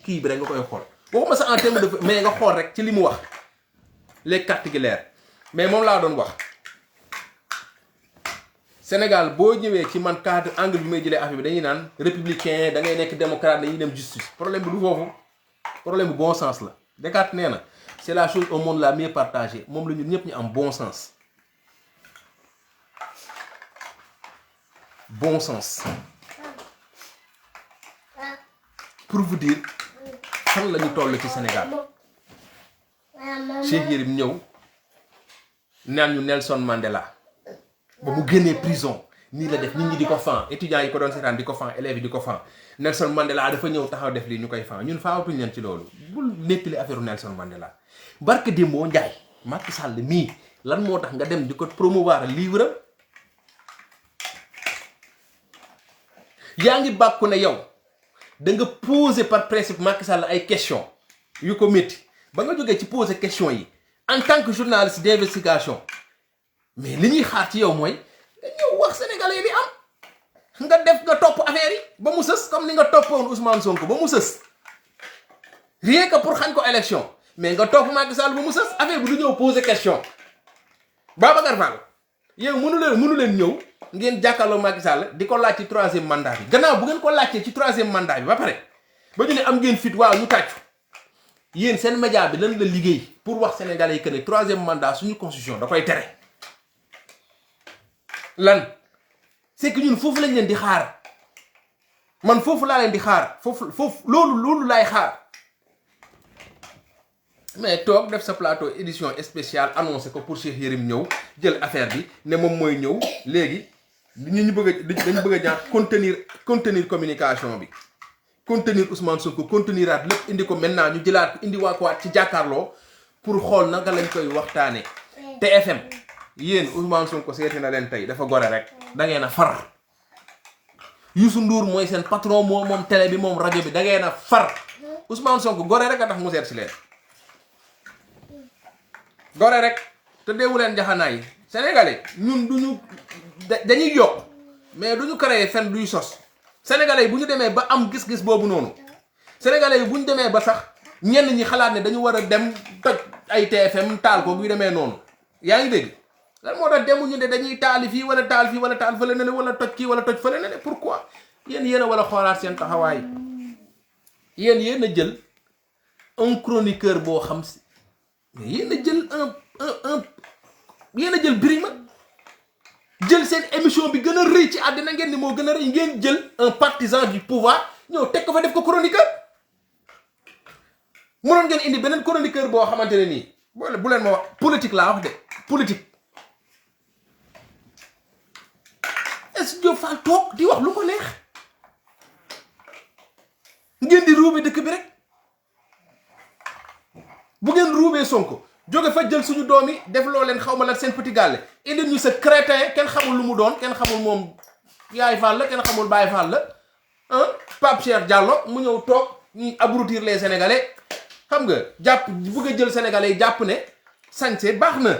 kii bi rek nga koy xool waxuma sa en terme de mais nga xool rek ci li mu wax les carte gi leer mais moom laa doon wax Sénégal boo ñëwee ci man cadre angle bi may jëlee affaire bi dañuy naan républicain da ngay nekk démocrate dañuy dem justice problème bi du foofu problème bu bon sens la Descartes nee na c'est la chose au monde la mieux partagée moom la ñun ñëpp ñu am bon sens pour vous dire fan la ñu toll ci Sénégal Cheikh Yérim ñëw naan ñu Nelson Mandela ba mu génnee prison nii la def nit ñi di ko fan étudiants yi ko doon seetaan di ko fan élèves yi di ko fan Nelson Mandela dafa ñëw taxaw def lii ñu koy fan ñun faawatuñ leen ci loolu bul nettali affaire Nelson Mandela barke Dembo Ndiaye Macky Sall mii lan moo tax nga dem di ko promouvoir livre yaa ngi bàkku ne yow da nga poser par principe Macky Sall ay question yu ko métti ba nga jógee ci poser question yi en tant que journaliste d'investigation mais li ñuy xaar ci yow mooy nga ñëw wax sénégalais li am nga topp affaire yi ba mu sës comme ni nga toppoon Ousmane Sonko ba mu sës rien que pour xañ ko élection mais nga topp Macky Sall ba mu sës affaire bi du ñëw poser question Babacar Fall yow mënu leen ñëw ngeen jàkkaarloo Macky Sall di ko laaj ci 3e mandat bi gannaaw bu ngeen ko laajtee ci 3e mandat bi ba pare ba ñu ne am ngeen fit waaw ñu tàccu yéen seen média bi lan la liggéey pour wax sénégalais yi que ne 3e mandat suñu constitution da koy tere lan c'est que ñun foofu lañ leen di xaar man foofu laa leen di xaar foofu loolu laay xaar mais toog def sa plateau édition spéciale annoncé ko pour Cheikh Yérim ñëw jël affaire bi ne moom mooy ñëw léegi dañu bëgg a ñaax contenir communication bi contenir Ousmane Sonko conteniraat lépp indi ko maintenant ñu jëlaat ko indi waa ko waat ci jàkkaarloo pour xool naka lañ koy waxtaane TFM yéen Ousmane Sonko seeti na leen tey dafa gore rek da ngeen a far Youssou Ndour mooy seen patron moom télé bi moom rajo bi da ngeen a far Ousmane Sonko gore rek a tax mu seet si leen gore rek te deewu leen jaxanaay sénégalais ñun duñu dañuy yokk mais duñu créer fen duy sos sénégalais bu ñu demee ba am gis-gis boobu noonu sénégalais yi bu ñu demee ba sax ñenn ñi xalaat ne dañu war a dem toj ay TFM taal ko yu demee noonu yaa ngi dégg lan moo tax demuñu ne dañuy taali fii wala taal fii wala taal fële ne wala toj kii wala toj fële ne pourquoi yéen a wala xoolaat seen taxawaay yéen a jël un chroniqueur boo xam si mais yéen a jël yéen a jël Birima jël seen émission bi gën a rëy ci àddina ngeen ni moo gën a rëy ngeen jël un partisan du pouvoir ñëw teg ko fa def ko chroniqueur mënoon ngeen indi beneen chroniqueur boo xamante ne nii bu leen ma wax politique laa wax de politique est-ce que Diop Fall toog di wax lu ko neex ngeen di ruube dëkk bi rek bu ngeen ruubee Sonko jóge fa jël suñu doom yi def loo leen xaw ma la seen petit gàlle indi ñu sa crétin kenn xamul lu mu doon kenn xamul moom yaay Fall la kenn xamul Baye Fall la Pape Cheikh Diallo mu ñëw toog ñuy abrutir les sénégalais xam nga jàpp bëgg a jël sénégalais yi jàpp ne sañse baax na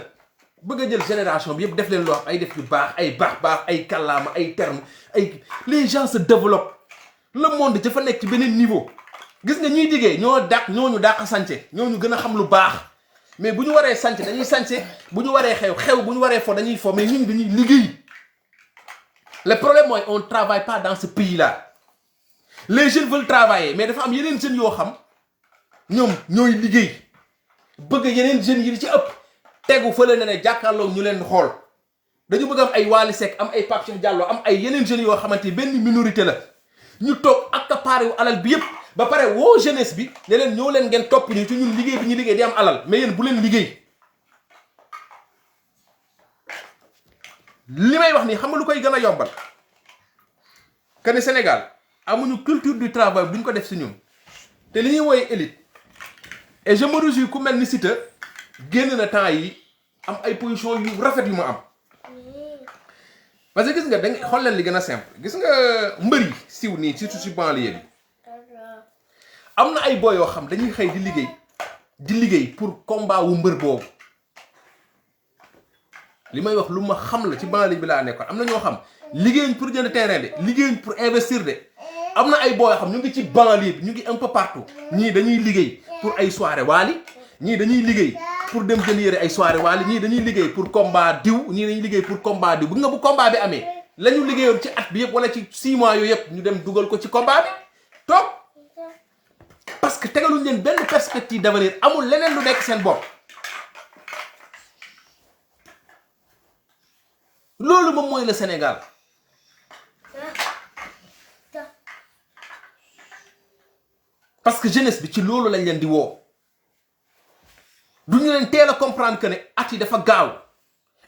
bëgg a jël génération bi yëpp def leen loo xam ay def yu baax ay baax ay kàllaama ay termes ay les gens se développent le monde dafa nekk ci beneen niveau gis nga ñuy diggee ñooñu dàq sañse ñooñu gën a xam lu baax mais bu ñu waree sañse dañuy sañse bu ñu waree xew bu ñu waree fo dañuy fo mais ñun dañuy liggéey le problème mooy on travaille pas dans ce pays là les jeunes veulent travailler mais dafa am yeneen jeunes yoo xam ñoom ñooy liggéey bëgg yeneen jeunes yi ci ëpp tegu fële ne jàkkaarloo ñu leen xool dañu bëgg am ay Wally Seck am ay Pape Cheikh Diallo am ay yeneen jeunes yoo xamante benn minorité la ñu toog accaparé wu alal bi yëpp ba pare woo jeunesse bi ne leen ñoo leen ngeen topp ñu ci ñun liggéey bi ñu liggéey di am alal mais yéen bu leen liggéey li may wax nii xam nga lu koy gën a yombal que ne Sénégal amuñu culture du travail duñ ko def si ñun te li ñuy wooye élite et je me réjouis ku mel ni Siteu génn na temps yi am ay position yu rafet yu mu am parce que gis nga dañ xool leen li gën a simple gis nga mbër yi siw nii surtout si banlieue bi am na ay boy yoo xam dañuy xëy di liggéey pour combat wu mbër boobu li may wax lu ma xam la ci banlieue bi laa nekkoon am na ñoo xam liggéeyuñ pour jënd terrain de liggéeyuñ pour investir de am na ay boy yoo xam ñu ngi ci banlieue bi ñu ngi un peu partout ñii dañuy liggéey pour ay soirée Wally ñii dañuy liggéey pour dem jënd yére ay soirée Wally ñii dañuy liggéey pour combat diw ñii dañuy liggéey pour combat diw bu nga bu combat bi amee la ñu liggéeyoon ci at bi yëpp wala ci 6 mois yooyu yëpp ñu dem dugal ko ci combat bi toog parce que tegaluñ leen benn perspective d'avenir amul leneen lu nekk seen bopp loolu moom mooy le Sénégal parce que jeunesse bi ci loolu lañ leen di woo du ñu leen teel a comprendre que ne at yi dafa gaaw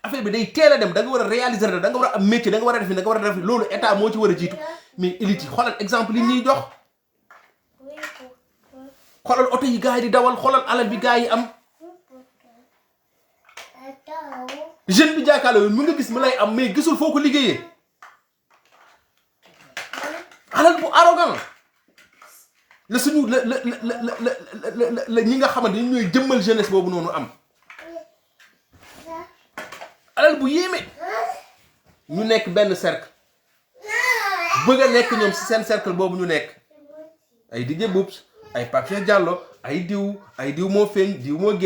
affaire bi day teel a dem da nga war a réaliser da nga war a am métier da nga war a def da nga war a def loolu état moo ci war a jiitu mais élite yi xoolal exemple yi ñuy jox xoolal oto yi gars yi di dawal xoolal alal bi gars yi am jeune bi jàkkaarloo mu nga gis mu lay am mais gisul foo ko liggéeyee alal bu arrogant la suñu la ñi nga xamante ni ñooy jëmmal jeunesse boobu noonu am alal bu yéeme ñu nekk benn cercle bëgg a nekk ñoom si seen cercle boobu ñu nekk ay DJ Boubs ay Pape Cheikh Diallo ay diw moo feeñ diw moo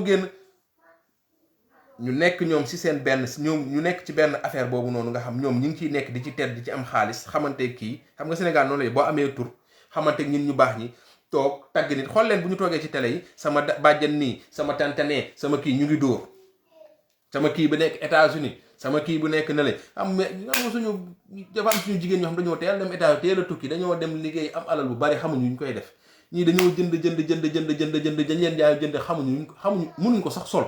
génn ñu nekk ñoom si seen benn ñoom ñu nekk ci benn affaire boobu noonu nga xam ñoom ñu ngi ciy nekk di ci tedd di ci am xaalis xamante kii xam nga Sénégal noonu la boo amee tur xamante ñin ñu baax ñi toog tagg nit xool leen bu ñu toogee ci télé yi sama bàjjen nii sama tantanee sama kii ñu ngi dóor sama kii bu nekk États-Unis sama kii bu nekk na le am suñu dafa am suñu jigéen ñoo xam dañoo teel dem état teel a tukki dañoo dem liggéey am alal bu bari xamuñu ñu koy def ñii dañoo jënd dañ leen jaay jënd xamuñu mënuñ ko sax sol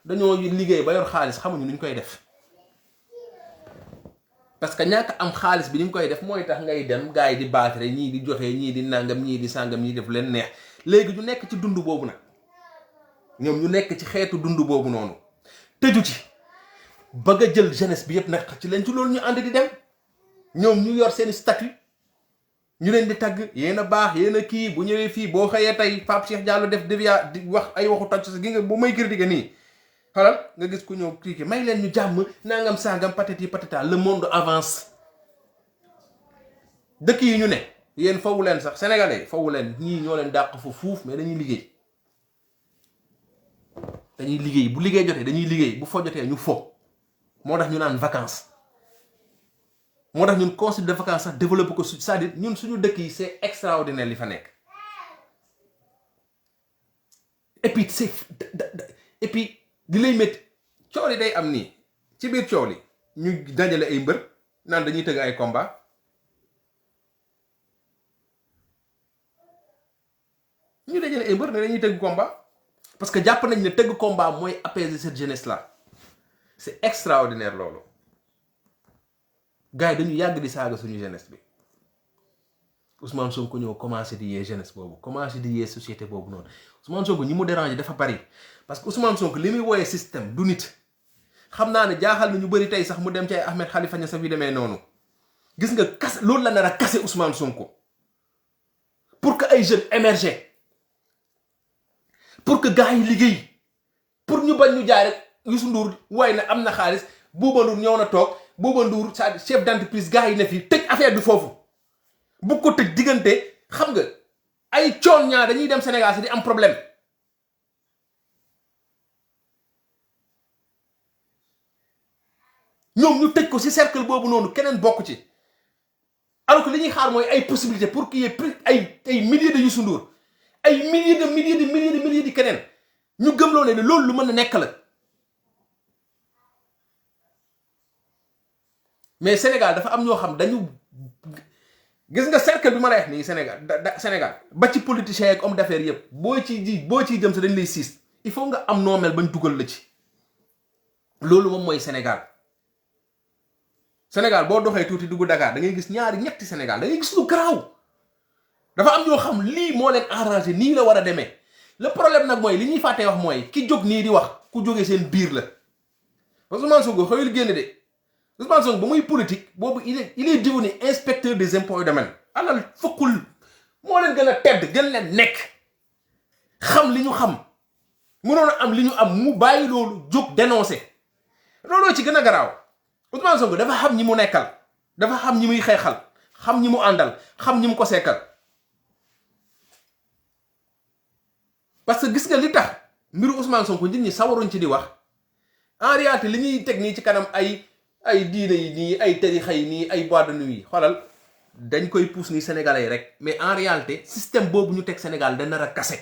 dañoo liggéey ba yor xaalis xamuñu nuñ koy def parce que ñàkk am xaalis bi ni ñu koy def mooy tax ngay dem gars yi di baatare ñii di joxe ñii di nangam ñii di sàngam ñii def leen neex léegi ñu nekk ci dund boobu nag ñoom ñu nekk ci xeetu dund boobu noonu tëju ci bëgg a jël jeunesse bi yëpp nag ci leen ci loolu ñu ànd di dem ñoom ñu yor seen statut ñu leen di tagg yéen a baax yéen a kii bu ñëwee fii boo xëyee tey Pape Cheikh Diallo def dévia di wax ay waxu toj sa gi nga bu may critiquer nii xalal nga gis ku ñëw critiquer may leen ñu jàmm nangam sangam patati patata le monde avance dëkk yi ñu ne yéen fawu leen sax sénégalais fawu leen ñii ñoo leen dàq fa fuuf mais dañuy liggéey bu liggéey jotee dañuy liggéey bu fo jotee ñu fo moo tax ñu naan vacances moo tax ñun concept de vacances sax développé ko c'est-à-dire ñun suñu dëkk yi c'est extraordinaire li fa nekk et puis di lay métti coow li day am nii ci biir coow li ñu dajale ay mbër naan dañuy tëgg ay combat ñu dajale ay mbër ne dañuy tëgg combat parce que jàpp nañ ne tëgg combat mooy apaiser cette jeunesse là c'est extraordinaire loolu gars yi dañu yàgg di saaga suñu jeunesse bi Ousmane Sonko ñëw commencé di yee jeunesse boobu commencé di yee société boobu noonu Ousmane Sonko ñi mu déranger dafa bari parce que Ousmane Sonko li muy wooyee système du nit xam naa ne jaaxal na ñu bëri tey sax mu dem ci ay Ahmed Khalifa Niass fi demee noonu gis nga kas loolu la nar a kase Ousmane Sonko pour que ay jeunes émerger pour que gars yi liggéey pour ñu bañ ñu jaay rek Youssou Ndour way na am na xaalis Bouba Ndour ñëw na toog Bouba Ndour sa chef d'entreprise gars yi ne fii tëj affaire bi foofu bu ko tëj diggante xam nga ay coon ñaar dañuy dem Sénégal si di am problème ñoom ñu tëj ko si cercle boobu noonu keneen bokk ci alors que li ñuy xaar mooy ay possibilité pour qu'il y ait plus ay milliers de Youssou Ndour ay milliers de keneen ñu gëmloo ne loolu lu mën a nekk la mais Sénégal dafa am ñoo xam dañu gis nga cercle bi ma lay wax nii Sénégal ba ci politiciens ak homme d'affaires yëpp boo ciy jëm sa dañ lay siis il faut nga am noomel bañ dugal la ci loolu moom mooy Sénégal boo doxee tuuti dugg Dakar da ngay gis ñetti Sénégal da ngay gis lu garaaw dafa am ñoo xam lii moo leen arrangé nii la war a demee le problème nag mooy li ñuy fàttee wax mooy ki jóg nii di wax ku jógee seen biir la Ousmane Sonko xëyul génn de Ousmane Sonko ba muy politique boobu il est devenu inspecteur des impôts et domaines alal fokkul moo leen gën a tedd gën leen nekk xam li ñu xam mënoon a am li ñu am mu bàyyi loolu jóg dénoncé looloo ci gën a garaaw Ousmane Sonko dafa xam ñi mu nekkal dafa xam ñi muy xeexal xam ñi mu àndal xam ñi mu ko sekkal parce que gis nga li tax mbiru Ousmane Sonko nit ñi sawaruñ ci di wax en réalité li ñuy teg nii ci kanam ay diine yi nii ay tarixa yi nii ay boîte de nuit yi xoolal dañ koy pousse nii sénégalais yi rek mais en réalité système boobu ñu teg Sénégal da nar a kase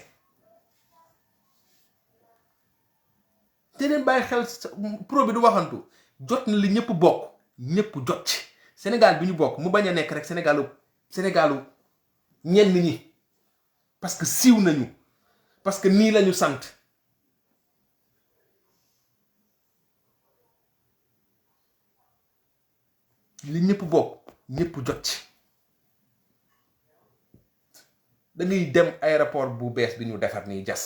te leen bàyyi xel pro bi du waxantu jot na li ñëpp bokk ñëpp jot ci Sénégal bi ñu bokk mu bañ a nekk rek Sénégalu ñenn ñi parce que siiw nañu parce que nii lañu sant li ñëpp bokk ñëpp jot ci da ngay dem aéroport bu bees bi ñu defar nii jas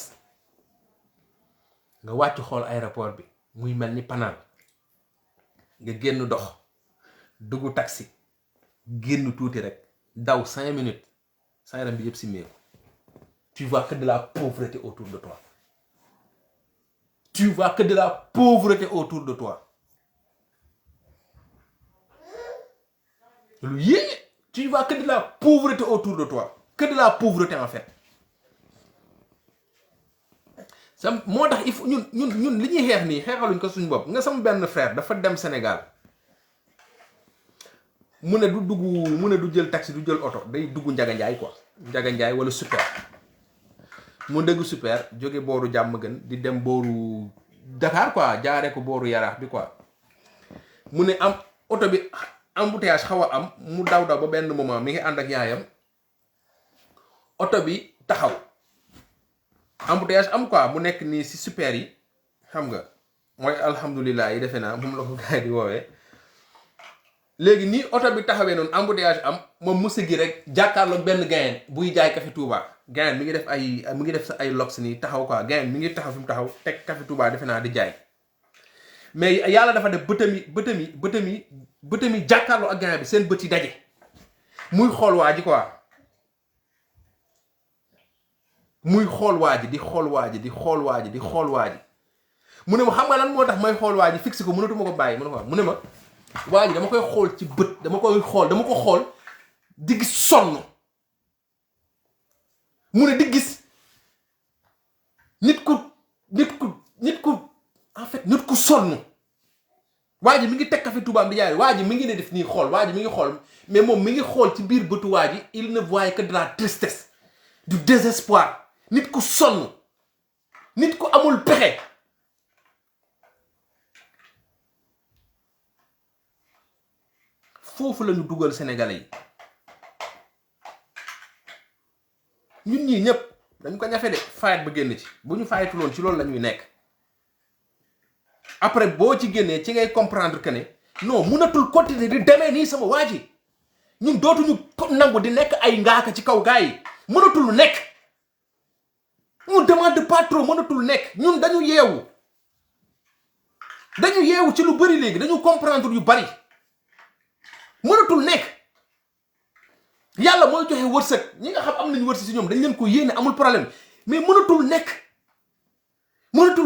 nga wàcc xool aéroport bi muy mel ni panal nga génn dox dugg taxi génn tuuti rek daw 5 minutes sa yaram bi yëpp si meeku. Tu vois que de la pauvreté autour de toi. Tu vois que de la pauvreté autour de toi. Tu vois que de la pauvreté autour de toi. Que de la pauvreté en fait. moo tax il faut ñun li ñuy xeex nii xeexaluñ ko suñu bopp nga sama benn frère dafa dem Sénégal mu ne du jël taxi du jël oto day dugg Njaga Njaay quoi Njaga Njaay wala super mu dëgg super jóge booru jàmm gën di dem booru Dakar quoi jaaree ko booru Yaraax bi quoi mu ne am oto bi embouteillage xaw a am mu daw ba benn moment mi ngi ànd ak yaayam oto bi taxaw embouteillage am quoi mu nekk nii si super yi xam nga mooy alhamdulilah yi defe naa moom la ko gars yi di woowee léegi nii oto bi taxawee noonu embouteillage am moom mu sëggi rek jàkkaarloog benn gayen buy jaay café Touba gayen mi ngi def sa ay lox nii taxaw quoi gayen mi ngi taxaw fi mu taxaw teg café Touba defe naa di jaay mais yàlla dafa def bëtam yi jàkkaarloo ak gayen bi seen bët yi daje muy xool waa ji quoi muy xool waa ji di xool waa ji di xool waa ji di xool waa ji mu ne ma xam nga lan moo tax may xool waa ji fixé ko mënatuma ko bàyyi mu ne ma waa ji dama koy xool ci bët dama ko xool di gis sonn mu ne di gis nit ku en fait nit ku sonn waa ji mi ngi teg café Touba di jaay waa ji mi ngi ne def nii xool waa ji mi ngi xool mais moom mi ngi xool ci biir bëtu waa ji il ne voyait que de la tristesse du désespoir nit ku sonn nit ku amul pexe foofu la ñu dugal sénégalais yi ñun ñii ñëpp dañ ko ñafe de fayet ba génn ci bu ñu fayetuloon ci loolu la ñuy nekk après boo ci génnee ci ngay comprendre que ne non mënatul continuer di demee nii sama waa ji ñun dootuñu nangu di nekk ay ngaaka ci kaw gars yi mënatul nekk on demande pas trop mënatul nekk ñun dañu yeewu ci lu bari léegi dañu comprendre yu bari mënatul nekk yàlla mooy joxe wërsëg ñi nga xam am nañu wërsëg si ñoom dañ leen ko yéene amul problème mais mënatul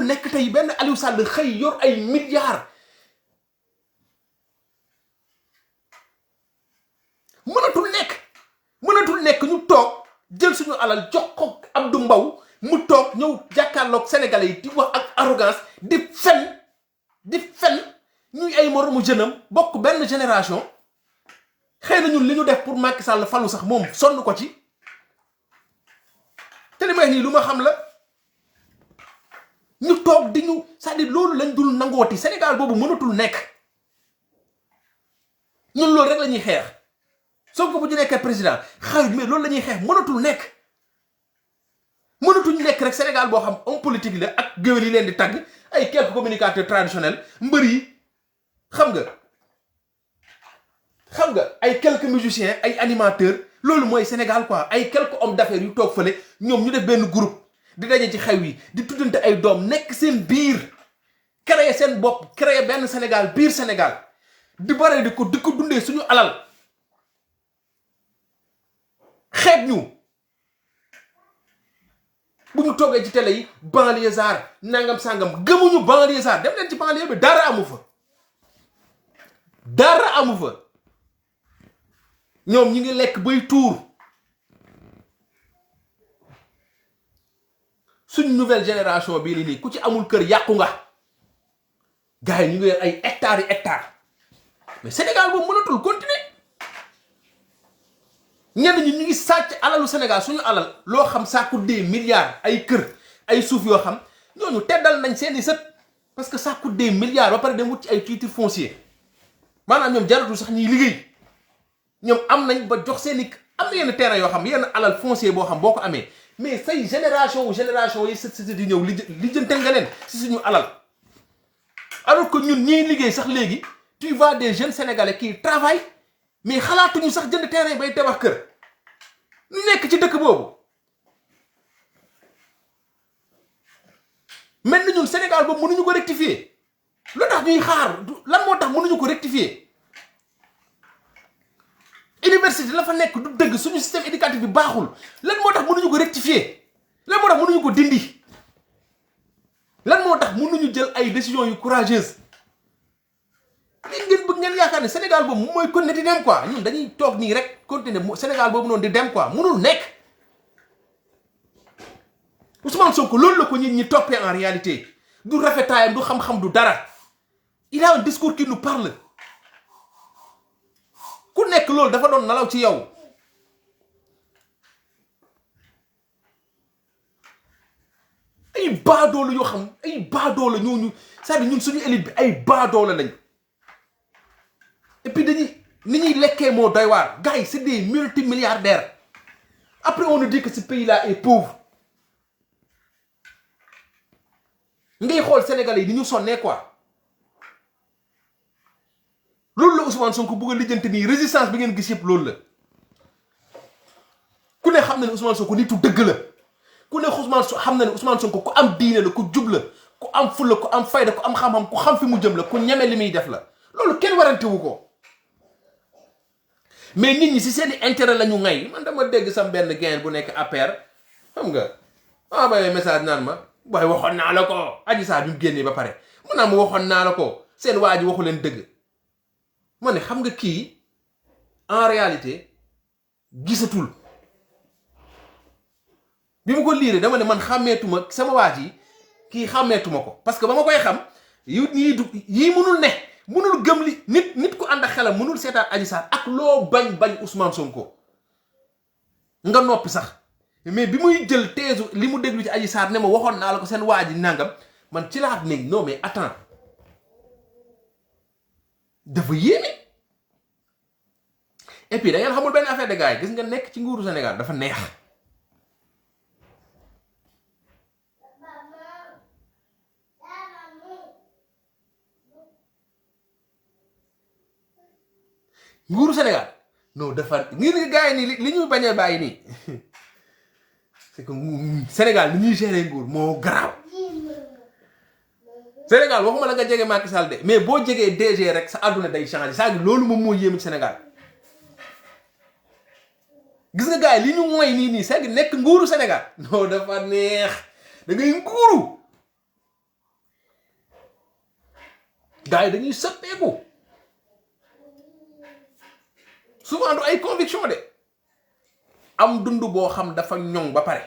nekk tey benn Aliou Sall xëy yor ay milliards mënatul nekk ñu toog jël suñu alal jox ko Abdou Mbow mu toog ñëw jàkkaarloog sénégalais yi di wax ak arrogance di fen ñuy ay moromu jeune am bokk benn génération xëy na ñun li ñu def pour Macky Sall falu sax moom sonn ko ci te li may nii lu ma xam la ñu toog di ñu c'est-à-dire loolu lañ dul nangooti Sénégal boobu mënatul nekk ñun loolu rek la ñuy xeex Sonko bu ñu nekkee président xarit mais loolu la ñuy xeex mënatul nekk rek Sénégal boo xam homme politique la ak géwél yi leen di tagg ay quelques communicateurs traditionnels mbër yi xam nga ay quelques musiciens ay animateurs loolu mooy Sénégal quoi ay quelques hommes d'affaires yu toog fële ñoom ñu def benn groupe di daje ci xew yi di tuddante ay doom nekk seen biir créer seen bopp créer benn Sénégal biir Sénégal di bare di ko dundee suñu alal xeeb ñu bu ñu toogee ci télé yi banlieusard nangam sangam gëmuñu banlieusard dem leen ci banlieue bi dara amu fa ñoom ñi ngi lekk bay tuur suñ nouvelle génération bii nii ku ci amul kër yàqu nga gars yi ñu ngi yor ay hectares mais Sénégal boobu mënatul continuer ñenn ñi ñu ngi sàcc alalu Sénégal suñu alal loo xam ça coûte des milliards ay kër ay suuf yoo xam ñooñu teddal nañ seeni sët parce que ça coûte des milliards ba pare dem wut ci ay titre foncier maanaam ñoom jaratul sax ñuy liggéey ñoom am nañ ba jox seeni am na yenn terrain yoo xam yenn alal foncier boo xam boo ko amee mais say génération yi sët di ñëw li jëntal nga leen si suñu alal alors que ñun ñiy liggéey sax léegi tu vois des jeunes sénégalais qui travaillent mais xalaatuñu sax jënd terrain bay tabax kër ñu nekk ci dëkk boobu mel na ñun Sénégal boobu mënuñu ko rectifier lu tax ñuy xaar lan moo tax mënuñu ko rectifier université la fa nekk du dëgg suñu système éducatif bi baaxul lan moo tax mënuñu ko rectifier lan moo tax mënuñu ko dindi lan moo tax mënuñu jël ay décisions yu courageuses léegi ngeen bëgg ngeen yaakaar ne Sénégal boobu mooy continuer di dem quoi ñun dañuy toog nii rek continuer Sénégal boobu noonu di dem quoi mënul nekk Ousmane Sonko loolu la ko nit ñi toppee en réalité du rafetaayam du xam-xam du dara il a un discours qui nous parle ku nekk loolu dafa doon nalaw ci yow ay baadoola yoo xam ay baadoola ñooñu c'est-à-dire ñun suñu élite bi ay baadoola lañ et puis dañuy ni ñuy lekkee moo doy waar gars yi c'est des multimilliardaires après on nous dit que ce pays-là est pauvre ngay xool Sénégalais yi ni ñu sonnee quoi loolu la Ousmane Sonko bëgg a lijjanti nii résistance bi ngeen gis yëpp loolu la ku ne xam na ne Ousmane Sonko nitu dëgg la ku ne xam na ne Ousmane Sonko ku am diine la ku jub la ku am fulla ku am fayda ku am xam-xam ku xam fi mu jëm la ku ñeme li muy def la loolu kenn warantewu ko mais nit ñi si seeni intérêt la ñu ngay man dama dégg sam benn gain bu nekk APR xam nga envoyé message naan ma waaye waxoon naa la ko Adji Sarr bi mu génnee ba pare mu naan ma waxoon naa la ko seen waa ji waxu leen dëgg ma ne xam nga kii en réalité gisatul bi mu ko liiree dama ne man xàmmeetuma sama waa ji kii xàmmeetuma ko parce que ba ma koy xam yii mënul ne mënul gëm li nit ku ànd ak xelam mënul seetaan Adji Sarr ak loo bañ Ousmane Sonko nga noppi sax mais bi muy jël teesu li mu déglu ci Adji Sarr ne ma waxoon naa la ko seen waa ji nangam man ci laat ne non mais attends dafa yéeme et puis da ngeen xamul benn affaire de gars yi gis nga nekk ci nguuru Sénégal dafa neex nguuru Sénégal non dafa ngir gars yi nii li ñuy bañ a bàyyi nii c'est que Sénégal ni ñuy gérer nguur moo garaaw Sénégal waxuma la nga jege Macky Sall de mais boo jegee DG rek sa àdduna day changer saa gi loolu moom moo yéeme ci Sénégal gis nga gars yi li ñu mooy nii c'est que nekk nguuru Sénégal non dafa neex da ngay nguuru gars yi dañuy soppeeku souvent du ay conviction de am dund boo xam dafa ñoŋ ba pare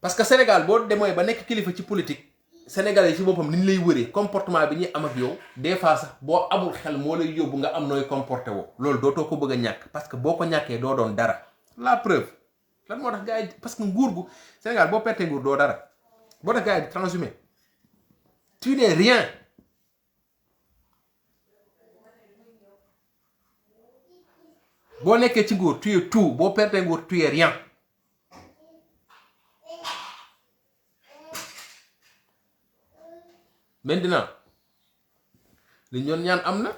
parce que Sénégal boo demee ba nekk kilifa ci politique Sénégalais yi ci boppam ni ñu lay wëree comportement bi ñuy am ak yow des fois sax boo amul xel moo lay yóbbu nga am nooy comporté woo loolu dootoo ko bëgg a ñàkk parce que boo ko ñàkkee doo doon dara la preuve lan moo tax gars yi parce que nguur gu Sénégal boo pertee nguur doo dara boo tax gars yi di transhumé tu n'es rien boo nekkee ci nguur tu es tout boo pertee nguur tu es rien maintenant li ñoon ñaan am na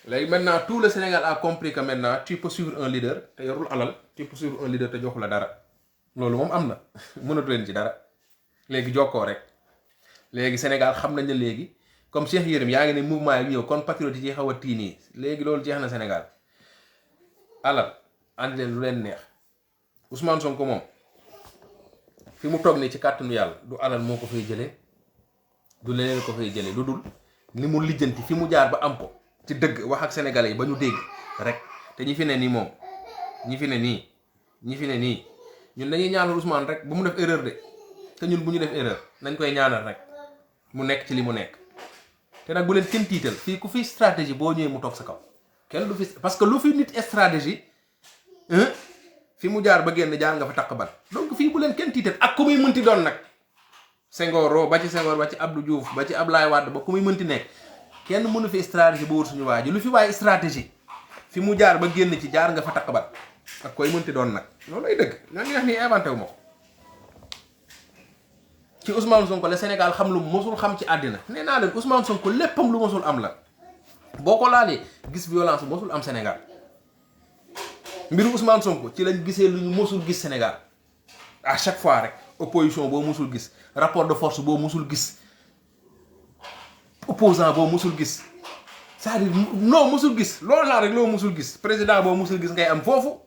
léegi maintenant tout le Sénégal a compris que maintenant tu peux suivre un leader te yorul alal tu peux suivre un leader te joxu la dara loolu moom am na mënatu leen ci dara léegi jokkoo rek léegi Sénégal xam nañ ne léegi comme Cheikh Yérim yaa ngi ne mouvement yi ñëw kon patriote yi ci xaw a tiinii léegi loolu jeex na Sénégal alal andi leen lu leen neex Ousmane Sonko moom fi mu toog nii ci kàttanu yàlla du alal moo ko fay jëlee du leneen ko fay jëlee lu dul ni mu lijjanti fi mu jaar ba am ko ci dëgg wax ak sénégalais yi ba ñu dégg rek te ñi fi ne nii moom ñi fi ne nii ñun dañuy ñaanal Ousmane rek bu mu def erreur de te ñun bu ñu def erreur nañ koy ñaanal rek mu nekk ci li mu nekk te nag bu leen kenn tiital fii ku fi stratégie boo ñëwee mu toog sa kaw kenn du fi parce que lu fi nit stratégie fi mu jaar ba génn jaar nga fa takk ban donc fii bu leen kenn tiital ak ku muy mënti doon nag Senghor ba ci Abdou Diouf ba ci Abdoulaye Wade ba ku muy mënti nekk kenn mënu fi stratégie ba wër suñu waa ji lu fi waaye stratégie fi mu jaar ba génn ci jaar nga fa takk ban ak koy mënti doon nag loolu ay dëgg ñoo ngi wax nii inventé wu ma ko ci Ousmane Sonko la Sénégal xam lu mosul xam ci àddina nee naa leen Ousmane Sonko léppam lu mosul am la boo ko laalee gis violence mosul am Sénégal mbiru Ousmane Sonko ci lañ gisee lu ñu mosul gis Sénégal à chaque fois rek opposition boo musul gis rapport de force boo musul gis opposant boo musul gis c'est-à-dire non musul gis loolu laa rek loo musul gis président boo musul gis ngay am foofu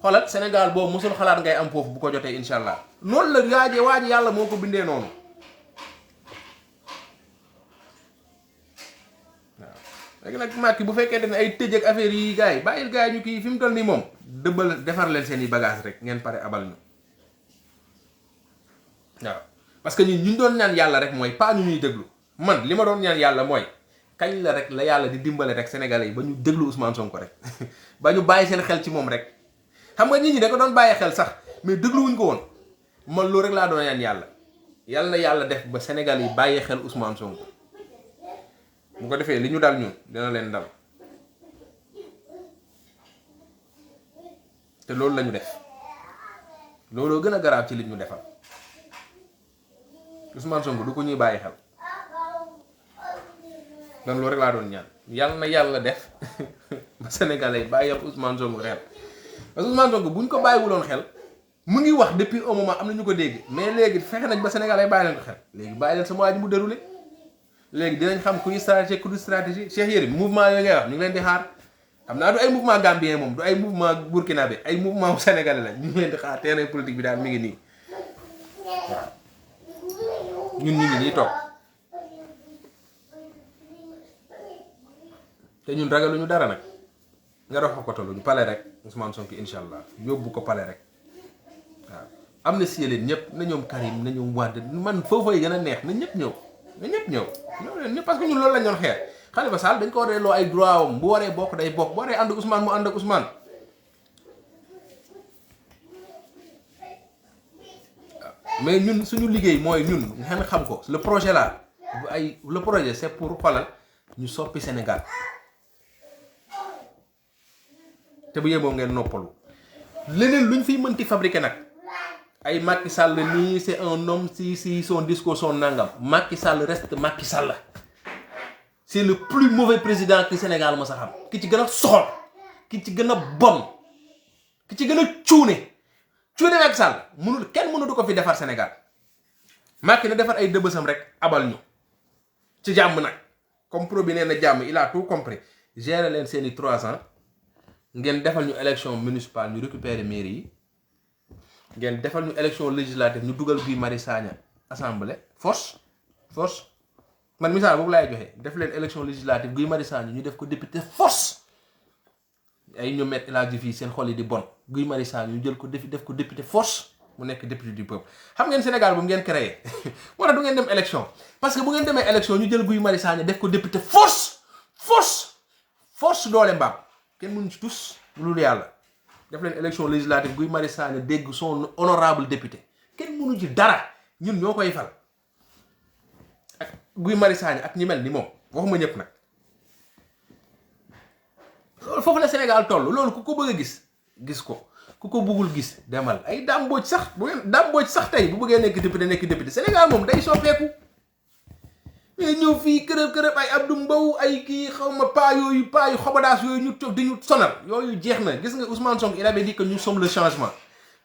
xoolal Sénégal boo musul xalaat ngay am foofu bu ko jotee incha allah noonu la waa ji yàlla moo ko bindee noonu waaw. léegi nag Macky bu fekkee ne ay tëj ak affaire yi gars yi bàyyil gars yi ñu kii fi mu toll nii moom dëbbal defar leen seen i bagage rek ngeen pare abal ñu waaw. parce que ñun ñu doon ñaan yàlla rek mooy pas ñu ñuy déglu man li ma doon ñaan yàlla mooy. kañ la rek la yàlla di dimbale rek sénégalais yi ba ñu déglu Ousmane Sonko rek ba ñu bàyyi seen xel ci moom rek xam nga nit ñi da ko doon bàyyi xel sax mais dégluwuñ ko woon man loolu rek laa doon ñaan yàlla yàlla na yàlla def ba sénégalais yi bàyyi xel Ousmane Sonko bu ko defee li ñu dal ñun dina leen dal te loolu la ñu def looloo gën a garaaw ci li ñu defal Ousmane Sonko du ko ñuy bàyyi xel. dan loolu rek laa doon ñaan yàlla na yàlla def ba sénégalais bàyyi Ousmane Sonko xel parce que Ousmane Sonko buñ ko bàyyiwuloon xel mu ngi wax depuis un moment am na ñu ko dégg mais léegi fexe nañ ba sénégalais bàyyi leen ko xel léegi bàyyi leen sama waa ji mu déroulé léegi dinañ xam kuy stratégie ku du stratégie Cheikh Yérim mouvement yooyu ngay wax ñu ngi leen di xaar xam naa du ay mouvement gambien moom du ay mouvement burkinabé ay mouvement sénégalais la ñu ngi leen di xaar terrain politique bi daal mi ngi nii waaw ñun ñu ngi nii toog te ñun ragaluñu dara nag nga dox ko tolluñu pale rek Ousmane Sonko incha allah yóbbu ko pale rek waaw am na si leen ñëpp na ñoom Karim na ñoom Wade man foofu yi gën a neex na ñëpp ñëw ñëw leen ñëpp parce que ñun loolu lañ doon xeer Khalifa Sall dañ ko war a delloo ay droit am bu waree bokk day bokk bu waree ànd ak Ousmane mu ànd ak Ousmane mais ñun suñu liggéey mooy ñun ngeen xam ko le projet là le projet c'est pour xoolal ñu soppi Sénégal te bu yeboo ngeen noppalu leneen luñ fiy mënti fabriquer nag ay Macky Sall nii c'est un homme si son discours son nangam Macky Sall reste Macky Sall c'est le plus mauvais président que Sénégal ma sa xam ki ci gën a soxor ki ci gën a bon ki ci gën a cuune Macky Sall kenn mënu du ko fi defar Sénégal Macky na defar ay dëbësam rek abal ñu ci jàmm nag comme pro bi nee na jàmm il a tout compris gérer leen seeni 3 ans ngeen defal ñu élection municipale ñu récupérer mairie yi ngeen defal ñu élection législative ñu dugal Guy Marius Sagna assemblée force man misaal boobu laay joxe def leen élection législative Guy Marius Sagna ñu def ko député force ay ñu met la fii seen xol yi di bon Guy Marius Sagna ñu jël ko def ko député force mu nekk député du peuple xam ngeen Sénégal bu ngeen créé moo tax du ngeen dem élection parce que bu ngeen demee élection ñu jël Guy Marius Sagna def ko député force doole mbaam kenn mënu ci tous lu yàlla def leen élection législative Guy Marius Sagna dégg son honorable député kenn mënu ci dara ñun ñoo koy fal ak Guy Marius Sagna ak ñi mel ni moom waxuma ñëpp nag loolu foofu la Sénégal toll loolu ku ko bëgg a gis ko ku ko bëggul gis demal ay dàmbooj sax tey bu bëggee nekk député Sénégal moom day soppeeku mais ñëw fii kërëb ay Abdou Mbow ay kii xaw ma paa yu xobadaas yooyu ñu toog di ñu sonal yooyu jeex na gis nga Ousmane Sonko il avait dit que nous sommes le changement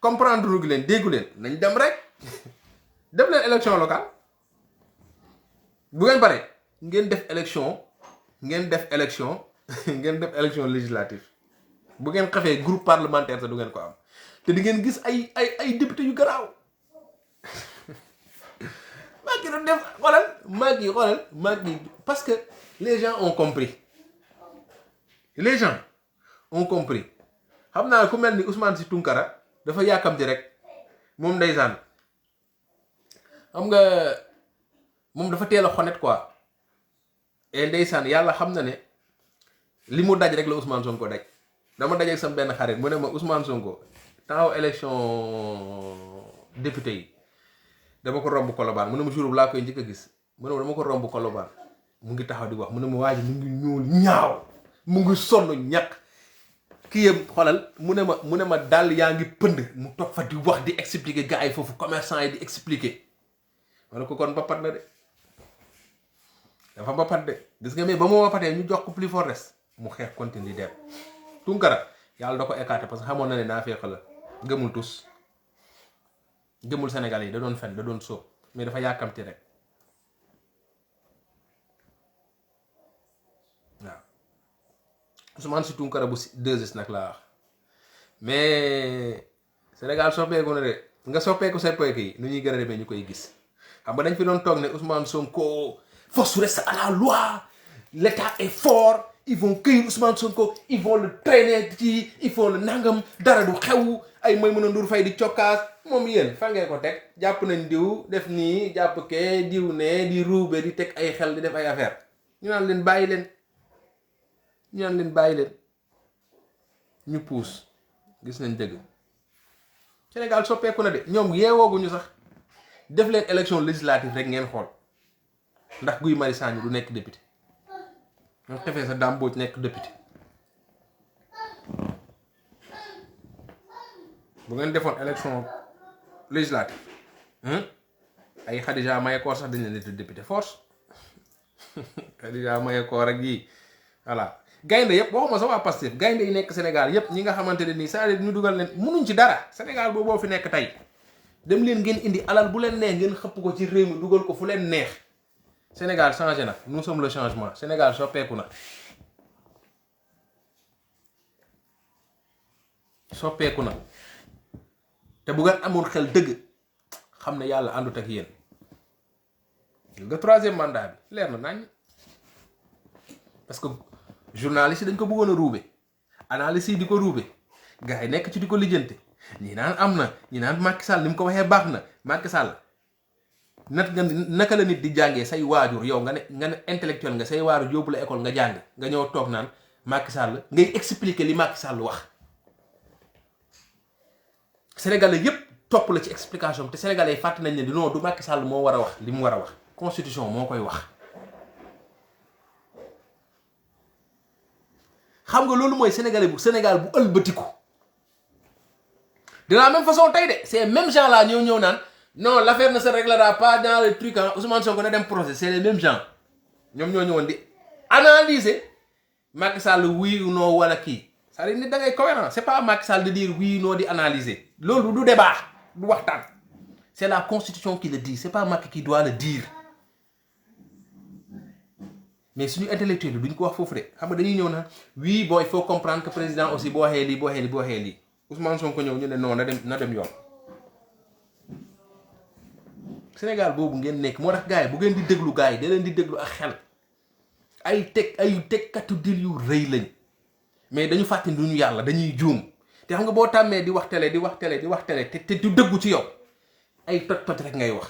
comprendre gu leen déggu leen nañ dem rek def leen élection locale bu ngeen pare ngeen def élection législative bu ngeen xefee groupe parlementaire te du ngeen ko am te di ngeen gis ay député yu garaaw Macky doon def Macky parce que les gens ont compris xam naa ku mel ni Ousmane Sy Tounkara dafa yàkkamti rek moom ndeysaan xam nga moom dafa teel a honnête quoi et ndeysaan yàlla xam na ne li mu daj rek la Ousmane Sonko daj dama dajeeg sam benn xarit mu ne ma Ousmane Sonko taxaw élection député yi dama ko romb Colobane mu ne ma jour bu laa koy njëkk a gis mu ne ma dama ko romb Colobane mu ngi taxaw di wax mu ne ma waa ji mu ngi ñuul ñaaw mu ngi sonn ñàkk kii yëpp xoolal mu ne ma dàll yaa ngi pënd mu toog fa di wax di expliquer gars yi foofu commerçant yi di expliquer ma ne ko kon mbapat na de dafa mbapat de gis nga mais ba mu mbapatee ñu jox ko plus fort res mu xeex continue di dem Tounkara yàlla da ko écarté parce que xamoon na ne naa feex la gëmul tus gëmul Sénégalais yi da doon fen da doon sóob mais dafa yàkkamti rek waaw Ousmane Sy Tounkara bu 2S nag laa wax mais Sénégal soppeeku na de nga soppeeku soppeeku yi nu ñuy gën a demee ñu koy gis xam nga dañ fi doon toog ne Ousmane Sonko force reste à la loi l'état est fort ils vont cueillir Ousmane Sonko ils vont le traîner ci ils vont le nangam dara du xew ay Maïmouna Ndour Faye di cokkaas moom yéen fa ngeen ko teg jàpp nañ diw def nii jàpp kee diw ne di ruube di teg ay xel di def ay affaire ñu naan leen bàyyi leen ñu puus gis nañ dëgg Sénégal soppeeku na de ñoom yeewooguñu sax def leen élection législative rek ngeen xool ndax Guy Marius Sagna du nekk député ñoo xefee sa Dame Mbodj nekk député bu ngeen defoon élection législative ay Khadija Mahécor sax dañ leen di député force Khadija Mahécor ak yi voilà gaynde yëpp waxuma sa waa Pastef gaynde yi nekk Sénégal yëpp ñi nga xamante ne nii c'est-à-dire ñu dugal leen munuñ ci dara Sénégal booboo fi nekk tey dem leen ngeen indi alal bu leen neex ngeen xëpp ko ci réew mi dugal ko fu leen neex Sénégal changé na nous sommes le changement Sénégal soppeeku na te bu ngeen amoon xel dëgg xam ne yàlla àndut ak yéen nga 3e mandat bi leer na nañ parce que journaliste yi dañ ko bëggoon a ruube analyste yi di ko ruube gars yi nekk ci di ko lijjante ñi naan am na ñi naan Macky Sall ni mu ko waxee baax na Macky Sall naka la nit di jàngee say waajur yow nga ne intellectuel nga say waajur yóbbu la école nga jàng nga ñëw toog naan Macky Sall ngay expliquer li Macky Sall wax Sénégalais yépp topp la ci explication te Sénégalais yi fàtte nañ ne non du Macky Sall moo war a wax li mu war a wax constitution moo koy wax. xam nga loolu mooy Sénégal bu ëlbatiku de la même façon tey de ces mêmes gens là ñëw naan non l'affaire ne se réglera pas dans le truc Ousmane Sonko na dem procès c'est les mêmes gens ñoom ñoo ñëwoon di analyser Macky Sall oui ou non wala kii c'est-à-dire nit da ngay cohérent c'est pas Macky Sall de dire oui non di analyser loolu du débat du waxtaan c'est la constitution qui le dit c'est pas Macky qui doit le dire mais suñu intellectuel bi duñ ko wax foofu de xam nga dañuy ñëw naan oui bon il faut comprendre que président aussi boo waxee lii Ousmane Sonko ñëw ñu ne non na dem yoon Sénégal boobu ngeen nekk moo tax gars yi bu ngeen di déglu gars yi da leen di déglu ak xel ay tegkatu dil yu rëy lañ mais dañu fàtte du ñu yàlla dañuy juum te xam nga boo tàmmee di wax télé te du dëggu ci yow ay tot rek ngay wax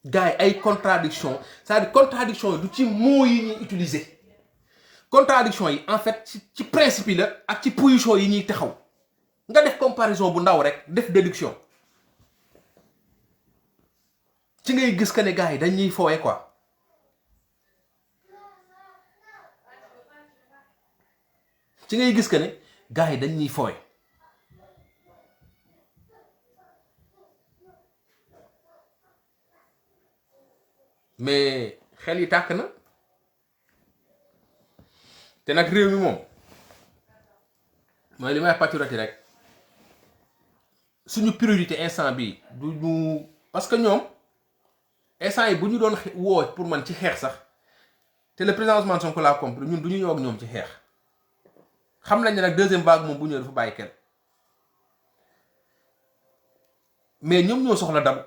gars yi ay contradiction c'est-à-dire contradiction yi du ci mots yi ñuy utiliser contradiction yi en fait ci principe yi la ak ci position yi ñuy taxaw nga def comparaison bu ndaw rek def déduction ci ngay gis que ne gars yi dañuy fooye quoi ci ngay gis que ne gars yi dañuy fooye mais xel yi tàkk na te nag réew mi moom mooy li may patriote rek suñu priorité instant bi du ñu parce que ñoom instant yi bu ñu doon woo pour man ci xeex sax te le président Ousmane Sonko laa compris ñun du ñu ñëw ak ñoom ci xeex xam nañ ne nag deuxième vague moom bu ñëw dafa bàyyi kenn mais ñoom ñoo soxla dam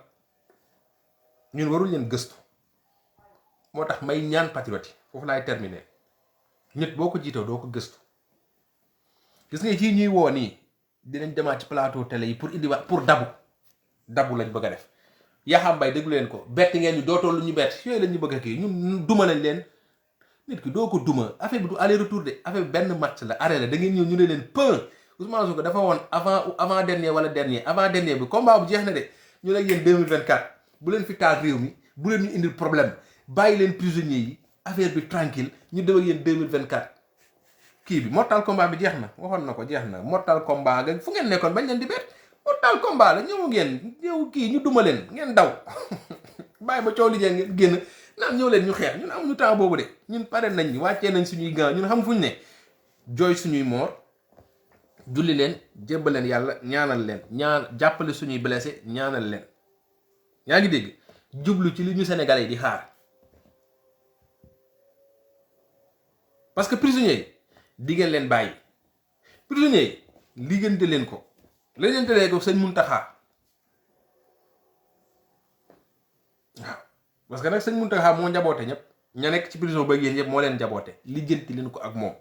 ñun warul leen gëstu moo tax may ñaan patriote yi foofu laay terminer nit boo ko jiitoo doo ko gëstu gis nga ci ñuy woo nii dinañ demaat ci plateau télé yi pour indiwaat pour dabu lañ bëgg a def Yaxam Mbaye déglu leen ko bett ngeen ñu dootoo lu ñu bett yooyu la ñu bëgg a kii ñun duma nañ leen nit ki doo ko duma affaire bi du aller retour de affaire bi benn match la arrêt la da ngeen ñëw ñu ne leen peu Ousmane Sonko dafa woon avant dernier wala avant dernier bi combat bu jeex na de ñu ne yéen 2024 bu leen fi taal réew mi bu leen ñu indil problème bàyyi leen prisonniers yi affaire bi tranquille ñu dem ak yéen 2024 kii bi mortal combat bi jeex na waxoon na ko jeex na mortal combat ga fu ngeen nekkoon bañ leen di bett mortal combat la ñëw kii ñu duma leen ngeen daw bàyyi ba coow li ngeen génn naan ñëw leen ñu xeex ñun amuñu temps boobu de ñun pare nañ ñu wàccee nañ suñuy gants ñun xam fuñ ne jooy suñuy moor julli leen jébbal leen yàlla ñaanal leen jàppale suñuy blessé ñaanal leen yaa ngi dégg jublu ci li ñu Sénégalais yi di xaar parce que prisonniers yi diggéen leen bàyyi prisonniers yi liggéente leen ko sëñ Muntaxa waaw parce que nag sëñ Muntaxa moo njaboote ñëpp ña nekk ci prison ba yéen yëpp moo leen njaboote lijjanti leen ko ak moom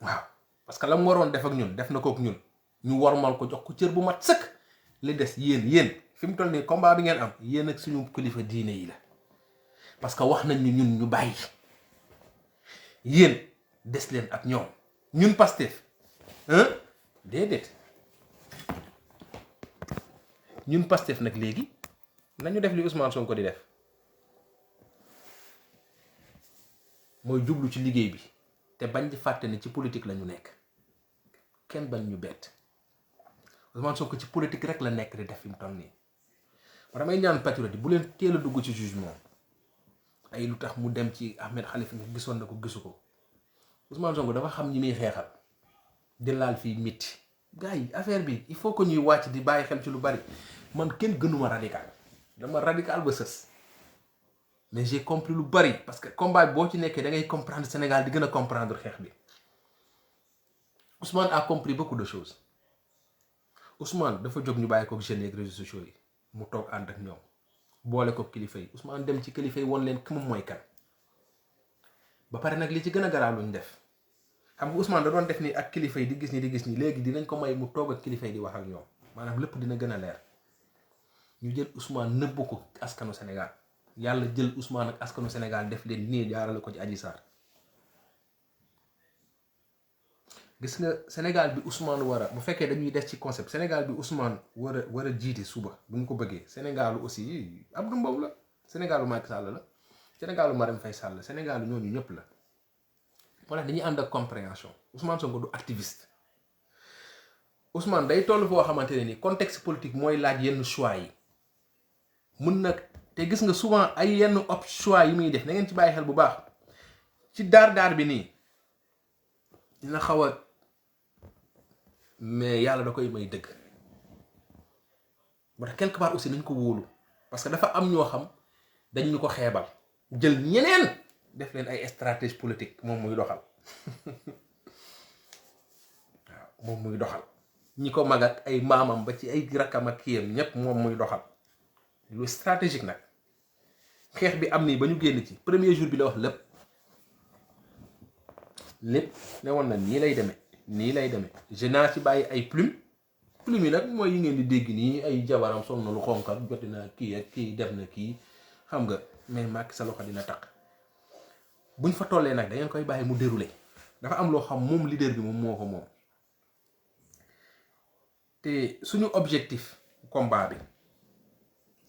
waaw parce que la mu waroon def ak ñun def na ko ak ñun ñu wormal ko jox ko cër bu mat sëkk li des yéen fi mu toll nii combat bi ngeen am yéen ak suñu kilifa diine yi la parce que wax nañ ni ñun ñu bàyyi yéen des leen ak ñoom ñun Pastef déedéet ñun Pastef nag léegi nañu def li Ousmane Sonko di def mooy jublu ci liggéey bi te bañ di fàtte ne ci politique la ñu nekk kenn bañ ñu bett Ousmane Sonko ci politique rek la nekk di def fi mu toll nii ma damay ñaan patriote bu leen teel a dugg ci jugement ay lu tax mu dem ci Ahmed Khalifa nga gisoon na ko gisu ko Ousmane Sonko dafa xam ñi muy xeexal di laal fii mitti gars yi affaire bi il faut que ñuy wàcc di bàyyi xel ci lu bari man kenn gënuma radical dama radical ba sës mais j'ai compris lu bari parce que combat boo ci nekkee da ngay comprendre Sénégal di gën a comprendre xeex bi Ousmane a compris beaucoup de choses Ousmane dafa jóg ñu bàyyi ko jeunes yeeg réseaux sociaux yi mu toog ànd ak ñoom boole ko kilifa yi Ousmane dem ci kilifa yi won leen ki moom mooy kan ba pare nag li ci gën a garaaw luñ def xam nga Ousmane da doon def ni ak kilifa yi di gis ni léegi dinañ ko may mu toog ak kilifa yi di wax ak ñoom maanaam lépp dina gën a leer ñu jël Ousmane nëbbu ko askanu Sénégal yàlla jël Ousmane ak askanu Sénégal def leen nii jaarale ko ci Adji Sarr gis nga Sénégal bi Ousmane war a bu fekkee dañuy des ci concept Sénégal bi Ousmane war a jiite suba bu ñu ko bëggee Sénégalu aussi Abdou Mbow la Sénégalu Macky Sall la Sénégalu Marème Faye Sall Sénégalu ñooñu ñëpp la moo tax dañuy ànd ak compréhension Ousmane Sonko du activiste Ousmane day toll foo xamante ne ni contexte politique mooy laaj yenn choix yi mun nag te gis nga souvent ay yenn choix yi muy def na ngeen ci bàyyi xel bu baax ci daar bi nii dina xaw a mais yàlla da koy may dëgg moo tax quelque part aussi nañ ko wóolu parce que dafa am ñoo xam dañ ñu ko xeebal jël ñeneen def leen ay stratégie politique moom muy doxal waaw moom muy doxal ñi ko mag ak ay maamam ba ci ay rakkam ak kiyam ñépp moom muy doxal lu stratégique nag xeex bi am nii ba ñu génn ci premier jour bi la wax lépp ne woon na nii lay demee je naa ci bàyyi ay plume yi nag mooy yi ngeen di dégg nii ay jabaram sol na lu xonk ak joti na kii ak kii def na kii xam nga mais Macky sa loxo dina taq buñ fa tollee nag da ngeen koy bàyyi mu déroulé dafa am loo xam moom leader bi moom moo ko moom te suñu objectif combat bi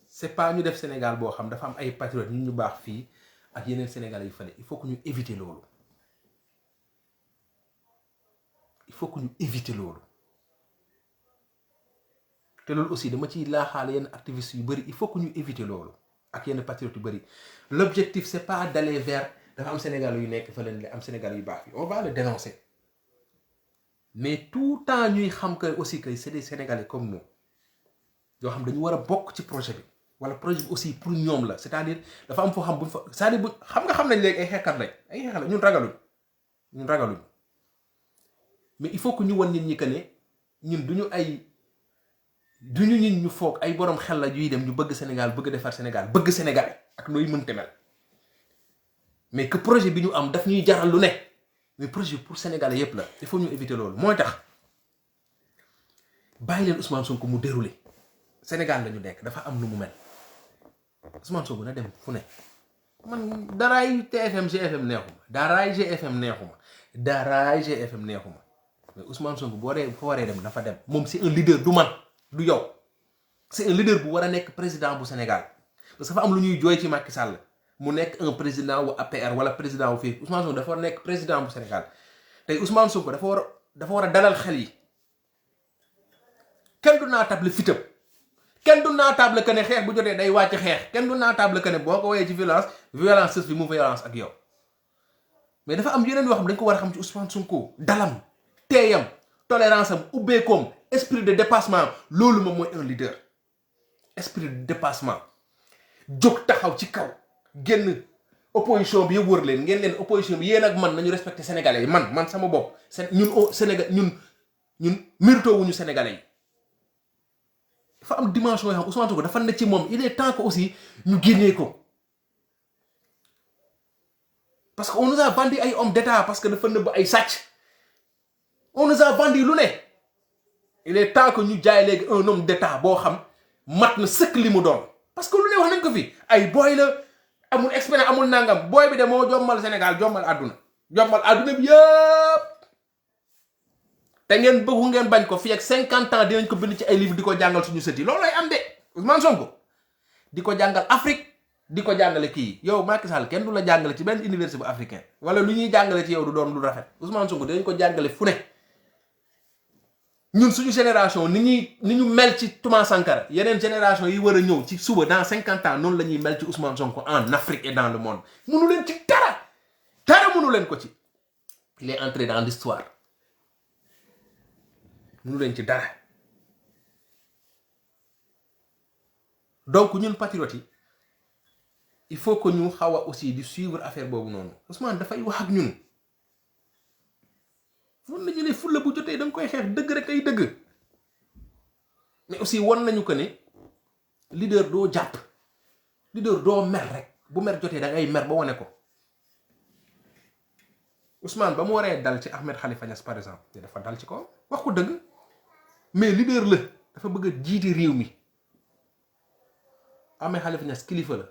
c'est pas ñu def Sénégal boo xam dafa am ay patriotes ñu baax fii ak yeneen Sénégalais yu fële il faut que ñu éviter loolu te loolu aussi dama ciy laaxaale yenn activistes yu bëri il faut que ñu éviter loolu ak yenn patriotes yu bëri l'objectif c'est pas d'aller vers dafa am Sénégal yu nekk fa leen am Sénégal yu baax yi on va le dénoncer mais tout le temps ñuy xam que aussi que c'est des Sénégalais comme nous yoo xam dañu war a bokk ci projet bi wala projet bi aussi pour ñoom la c'est-à-dire dafa am foo xam buñ fa c'est-à-dire bu xam nañ léegi ay xeexkat lañ ñun ragaluñ mais il faut que ñu wan nit ñi que ne ñun duñu nit ñu foog ay borom xel la yuy dem ñu bëgg Sénégal bëgg defar Sénégal bëgg Sénégal ak nooy mënte mel mais que projet bi ñu am daf ñuy jaral lu ne mais projet pour Sénégalais yépp la il faut ñu éviter loolu mooy tax bàyyi leen Ousmane Sonko mu déroulé Sénégal la ñu nekk dafa am nu mu mel Ousmane Sonko na dem fu ne man daraay TFM GFM neexuma mais Ousmane Sonko bu waree dem dafa dem moom c'est un leader du man du yow c'est un leader bu war a nekk président bu Sénégal parce que dafa am lu ñuy jooy ci Macky Sall mu nekk un président wu APR wala président wu fii Ousmane Sonko dafa war a nekk président bu Sénégal tey Ousmane Sonko dafa war a dalal xel yi kenn du naatable fitam kenn du naatable que ne xeex bu jotee day wàcc xeex kenn du naatable que ne boo ko woyee ci violence sës bi mu violence ak yow mais dafa am yeneen yoo xam dañ ko war a xam ci Ousmane Sonko dalam teeyam tolérance am ubbeekoom esprit de dépassement loolu moom mooy un leader esprit de dépassement jóg taxaw ci kaw génn opposition bi yëpp wër leen ngeen leen opposition bi yéen ak man nañu respecté sénégalais yi man sama bopp ñun au Sénégal ñun mérito wuñu sénégalais yi dafa am dimension yoo xam Ousmane Sonko dafa ne ci moom il est temps que aussi ñu génnee ko parce que on nous a vendu ay hommes d'état parce que dafa nëbb ay sàcc on nous a vendu lu ne il est temps que ñu jaay léegi un homme d'état boo xam mat na sëkk li mu doon parce que lu ne wax nañ ko fi ay booy la amul expérience amul nangam booy bi de moo jommal Sénégal jommal àdduna bi yëpp te ngeen bëggu ngeen bañ ko fii ak 50 ans dinañ ko bind ci ay livre di ko jàngal suñu sët yi loolu lay am de Ousmane Sonko di ko jàngal Afrique di ko jàngale kii yow Macky Sall kenn du la jàngale ci benn université bu africain wala lu ñuy jàngale ci yow du doon lu rafet Ousmane Sonko dinañ ko jàngale fu ne ñun suñu génération ni ñu mel ci Thomas Sankara yeneen génération yi war a ñëw ci suba dans 50 ans noonu la ñuy mel ci Ousmane Sonko en Afrique et dans le monde mënu leen ci dara mënu leen ko ci il est entré dans l'histoire mënu leen ci dara donc ñun patriotes yi il faut que ñu xaw a aussi di suivre affaire boobu noonu Ousmane dafay wax ak ñun mun na jëlee fulla bu jotee da nga koy xeex dëgg rek ay dëgg mais aussi won nañu que ne leader doo jàpp leader doo mer rek bu mer jotee da ngay mer ba wane ko Ousmane ba mu waree dal ci Ahmed Khalifa Niass par exemple te dafa dal ci ko wax ko dëgg mais leader la dafa bëgg a jiite réew mi Ahmed Khalifa Niass kilifa la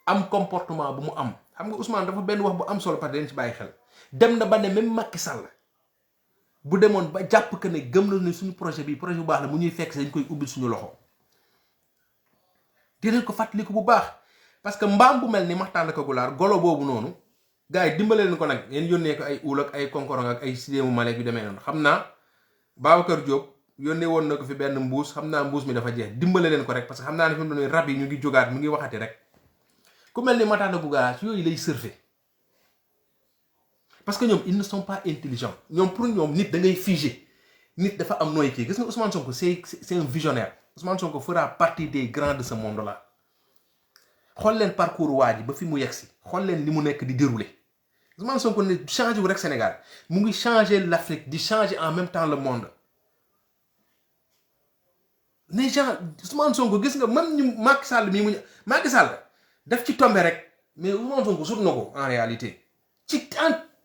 am comportement bu mu am xam nga Ousmane dafa benn wax bu am solo parce que dañ ci bàyyi xel dem na ba ne même Macky Sall bu demoon ba jàpp que ne gëm na ne suñu projet bi projet bu baax la mu ñuy fekk dañ koy ubbil suñu loxo dinañ ko fàttaliku bu baax parce que mbaam bu mel ni Maxtaar ko Gulaar golo boobu noonu gars yi dimbale leen ko nag ngeen yónnee ko ay uul ak ay konkorong ak ay sidéemu malek yu demee noonu xam naa Babacar Diop yónnee woon na ko fi benn mbuus xam naa mbuus mi dafa jeex dimbale leen ko rek parce que xam naa ne fi mu ne rab yi ñu ngi jógaat mu ngi waxati rek ku mel ni Maxtaar Gulaar yooyu lay surfer parce que ñoom ils ne sont pas intelligents ñoom pour ñoom nit da ngay figé nit dafa am nooy kii gis nga Ousmane Sonko c'est un visionnaire Ousmane Sonko fera partie des grands de ce monde là xool leen parcours waa ji ba fi mu yegsi xool leen li mu nekk di dérouler Ousmane Sonko ne changé wu rek Sénégal mu ngi changer l'Afrique di changer en même temps le monde les gens Ousmane Sonko gis nga même ñu Macky Sall mii mu Macky Sall daf ci tombé rek mais Ousmane Sonko sut na ko en réalité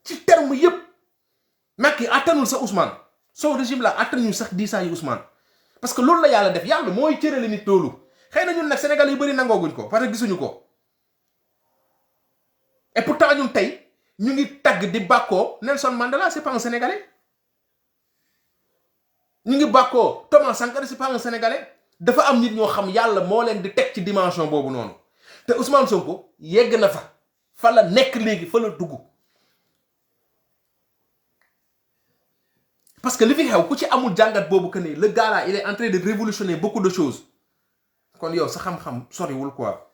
ci terme yëpp Macky attanul sa Ousmane son régime la attanul sax 10 ans yi Ousmane parce que loolu la yàlla def yàlla mooy cërale nit loolu xëy na ñun nag Sénégal yu bëri nangooguñ ko parce que gisuñu ko et pourtant ñun tey ñu ngi tagg di bàkkoo Nelson Mandela c'est pas un Sénégalais ñu ngi bàkkoo Thomas Sankara c'est pas un Sénégalais dafa am nit ñoo xam yàlla moo leen di teg ci dimension boobu noonu te Ousmane Sonko yegg na fa la nekk léegi fa la dugg parce que li fi xew ku ci amul jàngat boobu que ne le gars là il est en train de révolutionner beaucoup de choses kon yow sa xam-xam soriwul quoi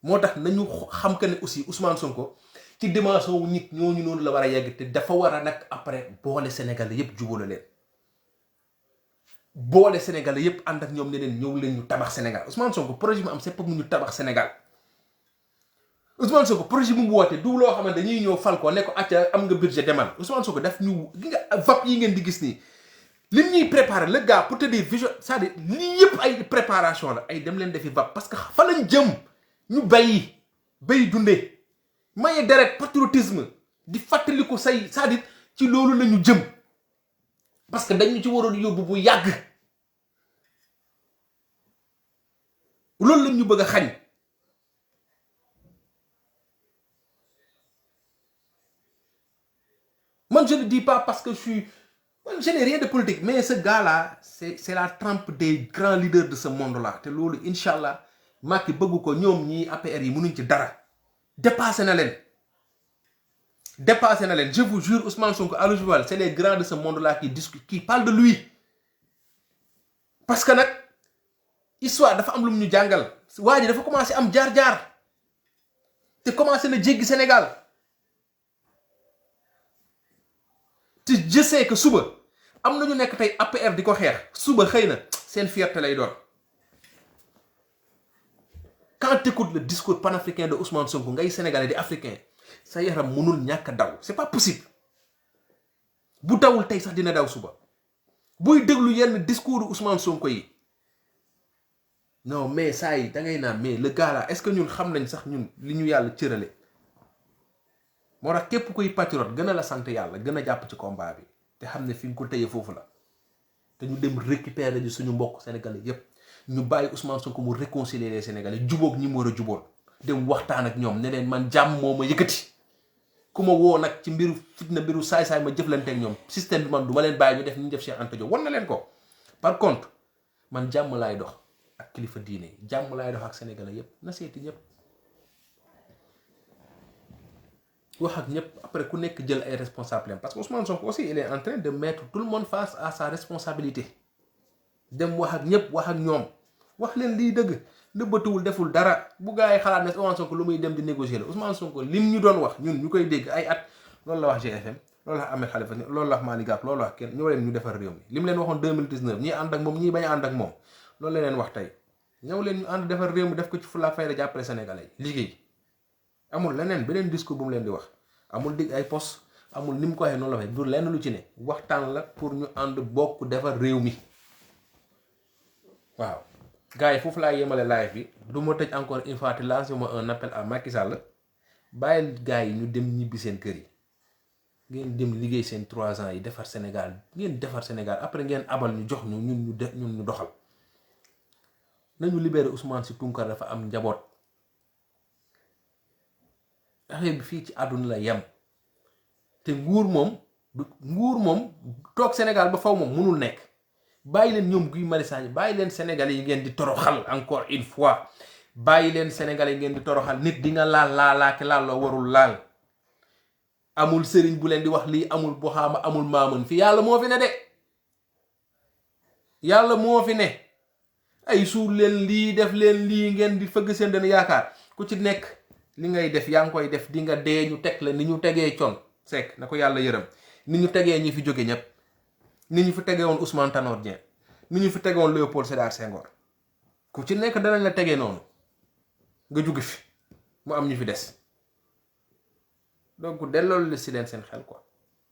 moo tax nañu xam que ne aussi Ousmane Sonko ci dimension wu nit ñooñu noonu la war a yegg te dafa war a nag après boole Sénégalais yépp jubóole leen boole Sénégalais yépp ànd ak ñoom ne leen ñëw leen ñu tabax Sénégal Ousmane Sonko projet bi am c'est pour ñu tabax Sénégal Ousmane Sonko projet bu mu woote du loo xamante dañuy ñëw fal ko ne ko acca am nga budget demal Ousmane Sonko daf ñu gi nga VAP yi ngeen di gis nii lim ñuy préparer le gars pour te dire vision c'est-à-dire lii yëpp ay préparation la ay dem leen defi VAP parce que fa lañ jëm ñu bay dundee maye deret patriotisme di fàttali ko say c'est-à-dire ci loolu la ñu jëm parce que dañu ci waroon yóbbu bu yàgg loolu lañ ñu bëgg a xañ man je ne dis pas parce que je n'ai rien de politique mais ce gars-là c'est la trempe des grands leaders de ce monde-là te loolu incha allah Macky bëgg ko ñoom ñii APR yi mënuñ ci dara dépassé na leen je vous jure Ousmane Sonko à l'oujoual c'est les grands de ce monde-là qui discutent qui parlent de lui parce que nag histoire dafa am lu mu ñu jàngal waa ji dafa commencé am jaar-jaar te commencé na jéggi Sénégal te je sais que suba am na ñu nekk tey APR di ko xeex suba xëy na seen fierté lay doon. Quand tu écoutes le discours panafricain de Ousmane Sonko ngay sénégalais di africain sa yaram mënul ñàkk a daw c'est pas possible bu dawul tey sax dina daw suba buy déglu yenn discours Ousmane Sonko yi non mais saa yi da ngay naan mais le gars là est-ce que ñun xam nañ sax ñun li ñu yàlla cërale. moo tax képp kuy patriote gën a la sant yàlla gën a jàpp ci combat bi te xam ne fi nga ko téye foofu la te ñu dem récupérer ji suñu mbokk sénégalais yépp ñu bàyyi Ousmane Sonko mu réconcilier les sénégalais jubóog ñi mu war a jubóol dem waxtaan ak ñoom ne leen man jàmm moo ma yëkkati ku ma woo nag ci mbiru fitna mbiru saay-saay ma jëflante ak ñoom système bi man du ma leen bàyyi ñu def ni ñu def Cheikh Anta Diop wan na leen ko. par contre man jàmm laay dox ak kilifa diine yi jàmm laay dox ak sénégalais yépp na seeti ñëpp wax ak ñëpp après ku nekk jël ay responsabilités parce que Ousmane Sonko aussi il est en train de mettre tout le monde face à sa responsabilité dem wax ak ñëpp wax ak ñoom wax leen lii dëgg nëbbatuwul deful dara bu gaa yi xalaat ne Ousmane Sonko lu muy dem di négocier la Ousmane Sonko lim ñu doon wax ñun ñu koy dégg ay at loolu la wax GFM loolu la Ahmed Khalifa loolu la wax Malick Gakou loolu la wax kenn ñoo leen ñu defar réew mi lim leen waxoon 2019 ñii ànd ak moom ñii bañ a ànd ak moom loolu la leen wax tey ñëw leen ñu ànd defar réew mi def ko ci fulla fayda jàppale sénégalais yi liggéey amul leneen beneen discours bu mu leen di wax amul dig ay poste amul ni mu ko waxee noonu la waxee du lenn lu ci ne waxtaan la pour ñu ànd bokk defar réew mi waaw. gars yi foofu laa yemale live bi du ma tëj encore une fois te lancé ma un appel à Macky Sall bàyyil gars yi ñu dem ñibbi seen kër yi ngeen dem liggéey seen 3 ans yi defar Sénégal ngeen defar Sénégal après ngeen abal ñu jox ñu ñun ñu doxal nañu libéré Ousmane Sy Tounkara dafa am njaboot. affaire bi fii ci àdduna la yem te nguur moom toog Sénégal ba faw moom mënul nekk bàyyi leen ñoom Guy Marius Sagna bàyyi leen Sénégalais yi ngeen di toroxal encore une fois bàyyi leen Sénégalais yi ngeen di toroxal nit di nga laalaake laal loo warul laal amul sëriñ bu leen di wax lii amul boxaama amul maamun fi yàlla moo fi ne de yàlla moo fi ne ay suul leen lii def leen lii ngeen di fëgg seen dana yaakaar ku ci nekk li ngay def yaa ngi koy def di nga dee ñu teg la ni ñu tegee Thione Seck na ko yàlla yërëm ni ñu tegee ñi fi jóge ñëpp ni ñu fi tegee woon Ousmane Tanor Dieng ni ñu fi tegee woon Léopold Sédar Senghor ku ci nekk danañ la tegee noonu nga jóge fi mu am ñu fi des donc delloolu la si leen seen xel quoi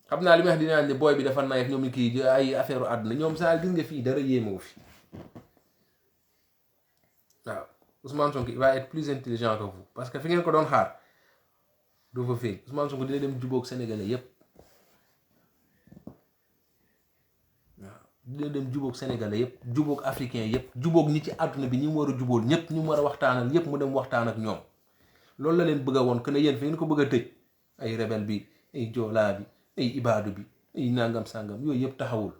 xam naa li may wax dinaa ne booy bi dafa nayeef ñoom kii ay affaire àdduna ñoom saa gis nga fii dara yéemewu fi waaw Ousmane Sonko il va être plus intelligent que vous parce que fi ngeen ko doon xaar du fa feeñ Ousmane Sonko dina dem jubóog sénégalais yépp waaw dina dem jubóog sénégalais yépp jubóog africain yépp jubóog ñi ci àdduna bi ñi mu war a jubóol ñépp ñi mu war a waxtaanal yépp mu dem waxtaan ak ñoom loolu la leen bëgg a woon que ne yéen fi ngeen ko bëgg a tëj ay rebelle bi ay joolaa bi ay ibaadu bi ay nangam sàngam yooyu yépp taxawul.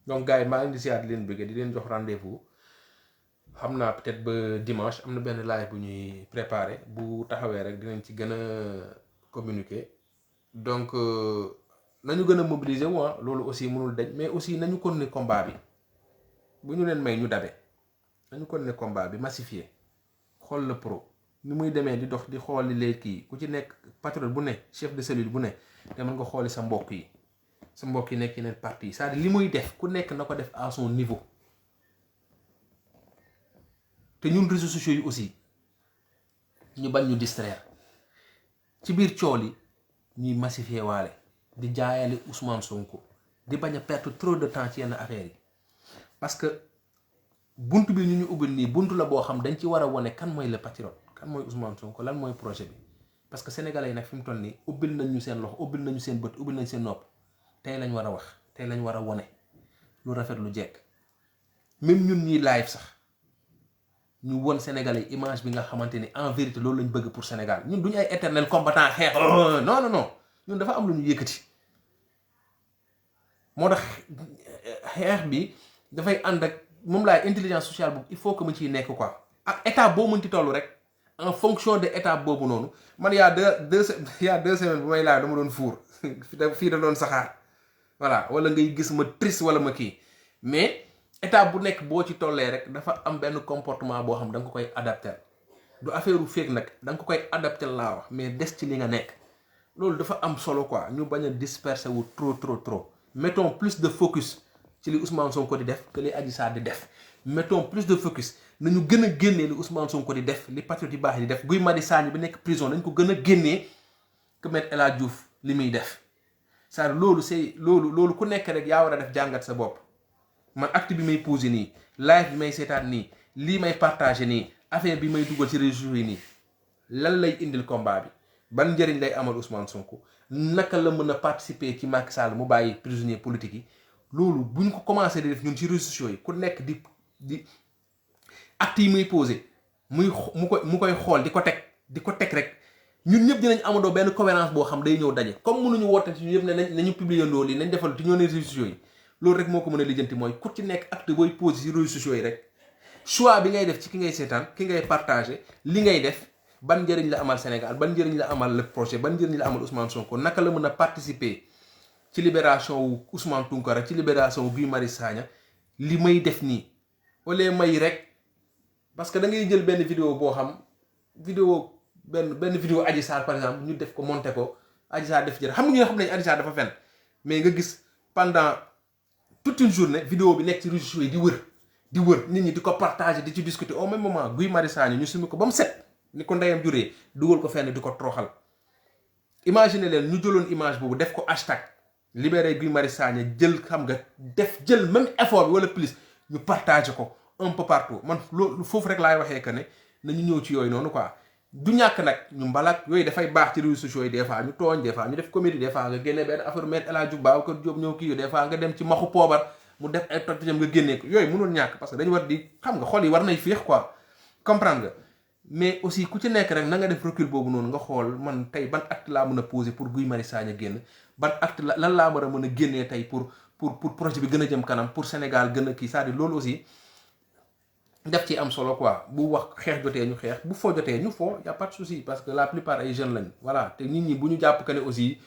donc gars yi maa ngi di siyaat leen bëgg di leen jox rendez-vous xam naa peut-être ba dimanche am na benn live bu ñuy préparer bu taxawee rek dinañ ci gën a communiquer donc nañu gën a mobiliser wu loolu aussi mënul dañ mais aussi nañu continuer combat bi bu ñu leen may ñu dabe nañu continuer combat bi massifier xool le pro ni muy demee di dox di xooli les kii ku ci nekk patriote bu ne chef de cellule bu ne te mën nga xooli sa mbokk yi. sa mbokk yi nekk yeneen parti c'est-à-dire li muy def ku nekk na ko def à son niveau te ñun réseaux sociaux yi aussi ñu bañ ñu distraire ci biir cool yi ñuy massifier waale di jaayale Ousmane Sonko di bañ a perdre trop de temps ci yenn affaires yi parce que buntu bi ñu ubbil nii buntu la boo xam dañ ci war a wane kan mooy le patriote kan mooy Ousmane Sonko lan mooy projet bi parce que sénégalais yi nag fi mu toll nii ubbil nañ ñu seen loxo ubbil nañu seen bët ubbil nañ seen nopp. tey lañ war a wax tey lañ war a wone lu rafet lu jekk même ñun ñuy live sax ñu won sénégalais image bi nga xamante ni en vérité loolu lañ bëgg pour Sénégal ñun duñu ay éternel combattant xeex non ñun dafa am lu ñu yëkkati moo tax xeex bi dafay ànd ak moom laay intelligence sociale boobu il faut que mu ciy nekk quoi ak état boo mënti toll rek en fonction de étape boobu noonu man y a deux semaines bu may live dama doon fuur fii da doon saxaar voilà wala ngay gis ma triste wala ma kii mais étape bu nekk boo ci tollee rek dafa am benn comportement boo xam da nga koy adapter du affaire u fake nag da nga ko koy adapté laa wax mais des ci li nga nekk loolu dafa am solo quoi ñu bañ a disperser wu trop mettons plus de focus ci li Ousmane Sonko di def que li Adji Sarr di def mettons plus de focus nañu gën a génnee li Ousmane Sonko di def li patriote yi baax yi di def Guy Marius Sagna bi nekk prison nañ ko gën a génnee que Maître El Hadji Diouf li muy def c'est loolu c'est loolu ku nekk rek yaa war a def jàngat sa bopp man acte bi may posé nii live bi may seetaan nii lii may partagé nii affaire bi may dugal ci réseaux yi nii lan lay indil combat bi ban njëriñ lay amal Ousmane Sonko naka la mën a participer ci Macky Sall mu bàyyi prisonnier politique yi loolu bu ñu ko commencé di def ñun ci réseaux sociaux yi ku nekk di acte yi muy posé mu koy xool di ko teg rek ñun ñëpp dinañ amandoo benn cohérence boo xam day ñëw daje comme mënuñu woote ci ñëpp ne nañu publier ndoo lii nañ defal ci ñoo ne réseaux sociaux yi loolu rek moo ko mën a lijjanti mooy ku ci nekk acte booy posé ci réseaux sociaux yi rek choix bi ngay def ci ki ngay seetaan ki ngay partagé li ngay def ban njëriñ la amal Sénégal ban njëriñ la amal le projet ban njëriñ la amal Ousmane Sonko naka la mën a participer ci libération wu Ousmane Tounkara ci libération wu Guy Marius Sagna li may def nii wala may rek parce que da ngay jël benn vidéo boo xam benn vidéo Adji Sarr par exemple ñu def ko monté ko Adji Sarr def jërë xam nañ Adji Sarr dafa fen mais nga gis pendant toute une journée vidéo bi nekk ci réseaux sociaux yi di wër nit ñi di ko partager di ci discuter au même moment Guy Marius Sagna ñu sumi ko ba mu set ni ko ndeyam juree dugal ko fenn di ko troxal imagine leen ñu jëloon image boobu def ko hashtag libéré Guy Marius Sagna jël même effort bi wala plus ñu partager ko un peu partout man loolu foofu rek laay waxee que ne nañu ñëw ci yooyu noonu quoi du ñàkk nag ñu mbalak yooyu dafay baax ci réseaux sociaux yi des fois ñu tooñ des fois ñu def comédie des fois nga génne benn affaire Maître El Hadji Diouf Babacar Diop ñëw kii des fois nga dem ci maxu poobar mu def ay toj nga génnee ko yooyu mënul ñàkk parce que dañu war di xam nga xol yi war nay féex quoi comprendre nga mais aussi ku ci nekk rek na nga def recul boobu noonu nga xool man tey ban acte laa mën a poser pour Guy Marius Sagna génn ban acte lan laa war a mën a génnee tey pour projet bi gën a jëm kanam pour Sénégal gën a kii c'est-à-dire loolu aussi def ci am solo quoi bu wax xeex jotee ñu xeex bu foo jotee ñu foo y a pas de souci parce que la plupart ay jeunes lañ voilà te nit ñi bu ñu jàpp que ne aussi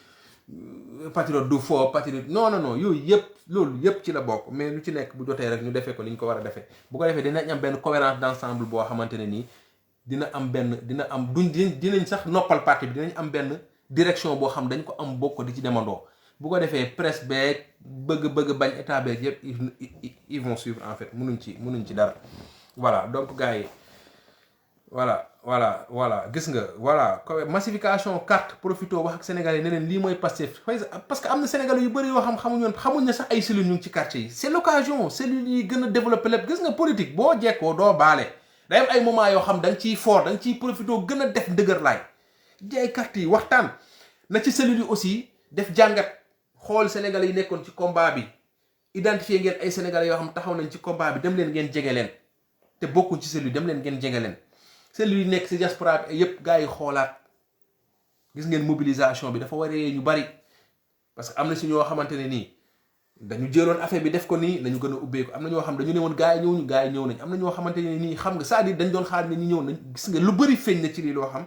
patriote du foo patriote non yooyu yëpp loolu yëpp ci la bokk mais lu ci nekk bu jotee rek ñu defee ko ni ñu ko war a defee bu ko defee dinañ am benn cohérence d'ensemble boo xamante ne nii dinañ sax noppal parti bi dinañ am benn direction boo xam dañ ko am bokk di ci demandoo bu ko defee presse beeg bëgg bañ état beeg yëpp ils vont suivre en fait mënuñ ci dara voilà donc gars yi voilà gis nga voilà massification carte profito wax ak sénégalais yi ne leen lii mooy Pastef parce que am na sénégalais yu bëri yoo xamuñ ne sax ay cellules ñu ngi ci quartier yi c'est l'occasion cellules yi gën a développé lépp gis nga politique boo jekkoo doo baale day am ay moment yoo xam da nga ciy fort da nga ciy profito gën a def dëgër laay jaay carte yi waxtaan na ci cellules yi aussi def jàngat xool sénégalais yi nekkoon ci combat bi identifier ngeen ay sénégalais yoo xam taxaw nañ ci combat bi dem leen ngeen jege leen te bokkuñ ci cellules dem leen ngeen jege leen cellules yi nekk ci diaspora bi yëpp gars yi xoolaat gis ngeen mobilisation bi dafa waree ñu bari parce que am na si ñoo xamante ne nii dañu jëloon affaire bi def ko nii nañu gën a ubbeeku am na ñoo xam dañu ne woon gars yi ñëw nañ am na ñoo xamante ne nii xam nga c'est-à-dire dañ doon xaar ne ñu ñëw nañ gis nga lu bari feeñ na ci lii loo xam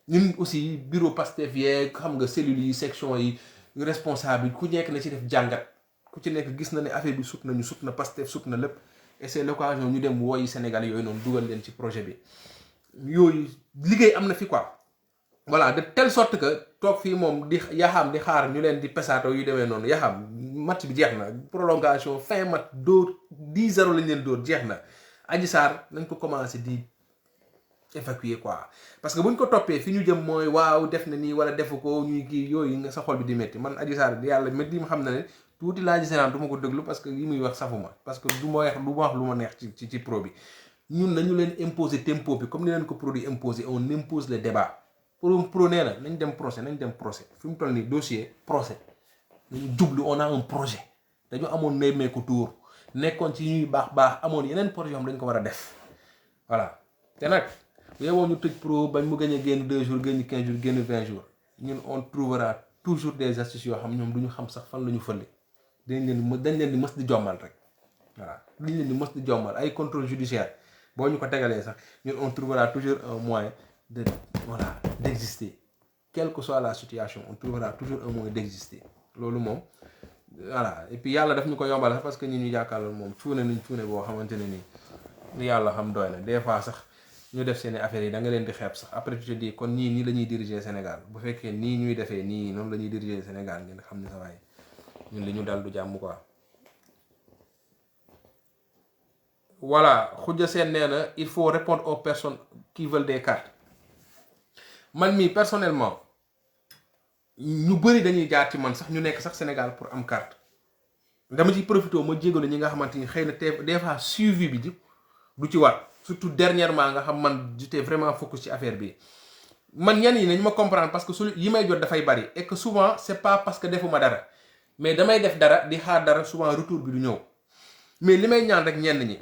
ñun aussi bureau Pastef yeeg xam nga cellules yi section yi responsable ku nekk na ci def jàngat ku ci nekk gis na ne affaire bi sut na Pastef sut na lépp et c'est l'occasion ñu dem wooyi Sénégal yooyu noonu dugal leen ci projet bi yooyu liggéey am na fi quoi voilà de telle sorte que toog fii moom di yaxaam di xaar ñu leen di pesaato yu demee noonu yaxaam match bi jeex na prolongation fin match dóor 10-0 lañ leen dóor jeex na Adji Sarr nañ ko commencé di évacuer quoi parce que buñ ko toppee fi ñu jëm mooy waaw def na nii wala defu ko ñuy kii yooyu nga sa xol bi di métti man Adji Sarr yàlla métti ma xam na ne tuuti laa ji du ma ko déglu parce que li muy wax safuma parce que du ma wax lu ma neex ci pro bi ñun nañu leen imposer tempo bi comme ni leen ko produit imposer on impose le débat pro nee na nañ dem procès fi mu toll nii dossier procès nañu jublu on a un projet dañu amoon nemmeeku tour nekkoon ci ñuy baax amoon yeneen projet yoo xam dañ ko war a def voilà te nag yow ñu tëj pro bañ mu gën a génn 2 jours génn 15 jours génn 20 jours ñun on trouvera toujours des astuces yoo xam ñoom du ñu xam sax fan la ñu fële dañ leen di mës di jommal rek voilà dañ leen di mës di jommal ay contrôle judiciaire boo ñu ko tegalee sax ñun on trouvera toujours un moyen d'exister quelle que soit la situation on trouvera toujours un moyen d'exister loolu moom voilà et puis yàlla daf ñu ko yombal sax parce que ñun ñu jàkkaarloo moom cuune boo xamante ne nii yàlla xam doy na des fois sax ñu def seeni affaires yi da nga leen di xeeb sax après tu te dis kon nii la ñuy diriger Sénégal bu fekkee nii ñuy defee nii noonu la ñuy diriger Sénégal ngeen xam ne sa waay ñun li ñu dal du jàmm quoi. voilà Khoudia Sène nee na il faut répondre aux personnes qui veulent des cartes man mii personnellement ñu bëri dañuy jaar ci man sax ñu nekk sax Sénégal pour am carte dama ci profité ma jégalu ñi nga xamante ni xëy na des fois suivi bi du ci war surtout dernièrement nga xam man j'étais vraiment focus ci affaire bi man ñenn yi nañu ma comprendre parce que su yi may jot dafay bari et que souvent c'est pas parce que defuma dara mais damay def dara di xaar dara souvent retour bi du ñëw mais li may ñaan rek ñenn ñi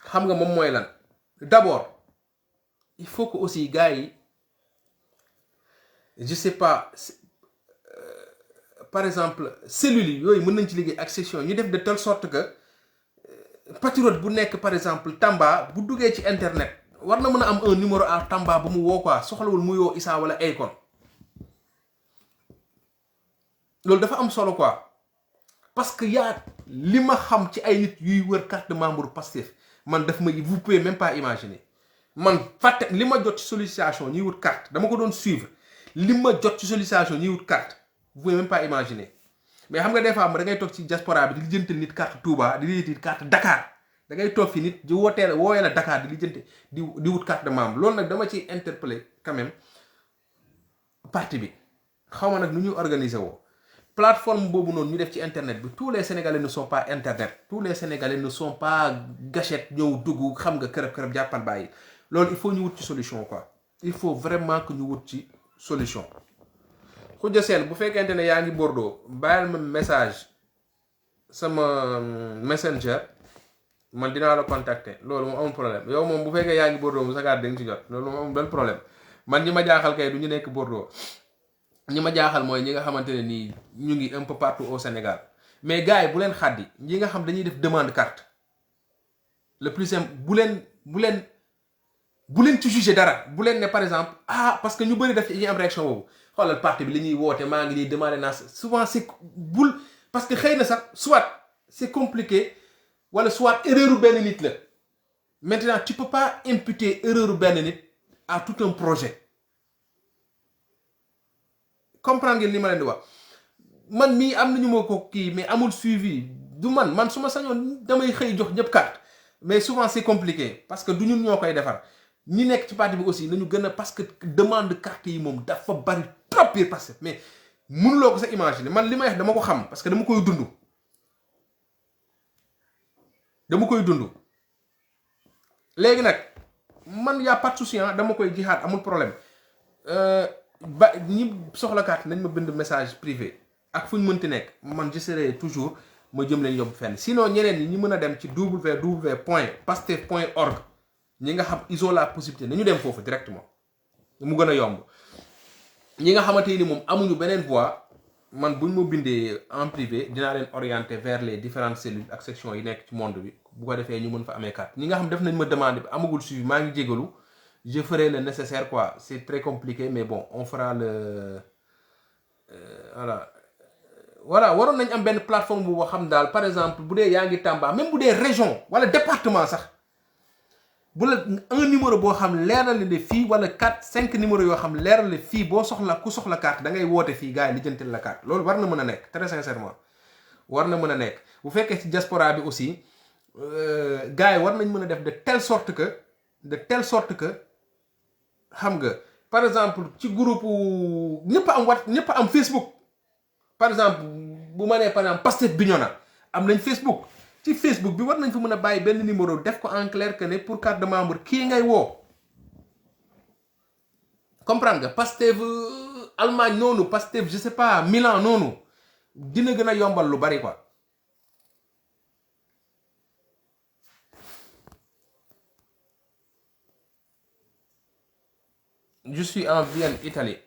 xam nga moom mooy lan d'abord il faut que aussi gars yi je sais pas par exemple cellules yi yooyu mën nañ ci liggéey ak section ñu def de telle sorte que patriote bu nekk par exemple Tamba bu duggee ci internet war na mën a am un numéro à Tamba bu mu woo quoi soxlawul mu yoo Issa wala Akon loolu dafa am solo quoi parce que yaa li ma xam ci ay nit yuy wër carte de membre Pastef man daf ma vous pouvez même pas imaginer man fàtte li ma jot ci sollicitation ñuy wut carte dama ko doon suivre li ma jot ci sollicitation ñuy wut carte vous pouvez même pas imaginer mais xam nga des fois da ngay toog ci diaspora bi di lijjanti nit carte Touba di lijjanti carte Dakar da ngay toog fi nit di wooyee la Dakar di lijjanti di wut carte de membre loolu nag dama ciy interpeller quand même parti bi xaw ma nag nu ñuy organiser woo plateforme boobu noonu ñu def ci internet bi tous les sénégalais ne sont pas internet tous les sénégalais ne sont pas gâchette ñëw dugg xam nga kërëb jàppal bàyyi loolu il faut ñu wut ci solution quoi il faut vraiment que ñu wut ci solution. Khoudia Sène bu fekkente ne yaa ngi Bordeaux bàyyil ma message sama messenger man dinaa la contacter loolu moom amul problème yow moom bu fekkee yaa ngi Bordeaux mu sa carte da nga ci jot loolu moom amul benn problème man ñi ma jaaxal kay du ñu nekk Bordeaux ñi ma jaaxal mooy ñi nga xamante ne nii ñu ngi un peu partout au Sénégal mais gars yi bu leen xaddi ñi nga xam dañuy def demande carte le plus simple bu leen ci juger dara bu leen ne par exemple parce que ñu bëri def ci ñuy am réaction boobu xoolal parti bi li ñuy woote maa ngi nii demandé naa souvent c'est parce que xëy na sax soit c'est compliqué wala soit erreur benn nit la maintenant tu peux pas imputer erreur benn nit à tout un projet comprendre ngeen li ma leen di wax man mii am nañu ma ko kii mais amul suivi du man su ma sañoon damay xëy jox ñëpp carte mais souvent c'est compliqué parce que du ñun ñoo koy defar ñi nekk ci parti bi aussi nañu gën a parce que demande carte yi moom dafa bari trop biir parce que mais mënuloo ko sa imaginer man li may wax dama ko xam parce que dama koy dund léegi nag man y a pas de souci dama koy jixaat amul problème ba ñi soxla carte nañ ma bind message privé ak fu ñu mënti nekk man je serai toujours ma jëm leen yóbbu fenn sinon ñeneen ñi mën a dem ci www.pastef.org ñi nga xam ils ont la possibilité nañu dem foofu directement mu gën a yomb ñi nga xamante ni moom amuñu beneen voie man buñ ma bindee en privé dinaa leen orienter vers les différentes cellules ak sections yi nekk ci monde bi bu ko defee ñu mën fa amee carte ñi nga xam def nañ ma demande bi amagul suivi maa ngi jégalu je ferai le nécessaire quoi c'est très compliqué mais bon on fera le voilà waroon nañ am benn plateforme bu xam daal par exemple bu dee yaa ngi Tamba même bu dee région wala département sax bu la un numéro boo xam leeral ne fii wala 4-5 numéros yoo xam leeral ne fii boo soxla ku soxla carte da ngay woote fii gars yi lijjantil la carte loolu war na mën a nekk très sincèrement war na mën a nekk bu fekkee ci diaspora bi aussi gars yi war nañ mën a def de telle sorte que xam nga par exemple ci groupe ñëpp am Facebook par exemple bu ma nee par exemple Pastef Bignona am nañ Facebook ci Facebook bi war nañ fa mën a bàyyi benn numéro def ko en clair que ne pour carte de membre kii ngay woo comprendre nga Pastef Allemagne noonu Pastef je sais pas Milan noonu dina gën a yombal lu bari quoi. Je suis en Vienne Italie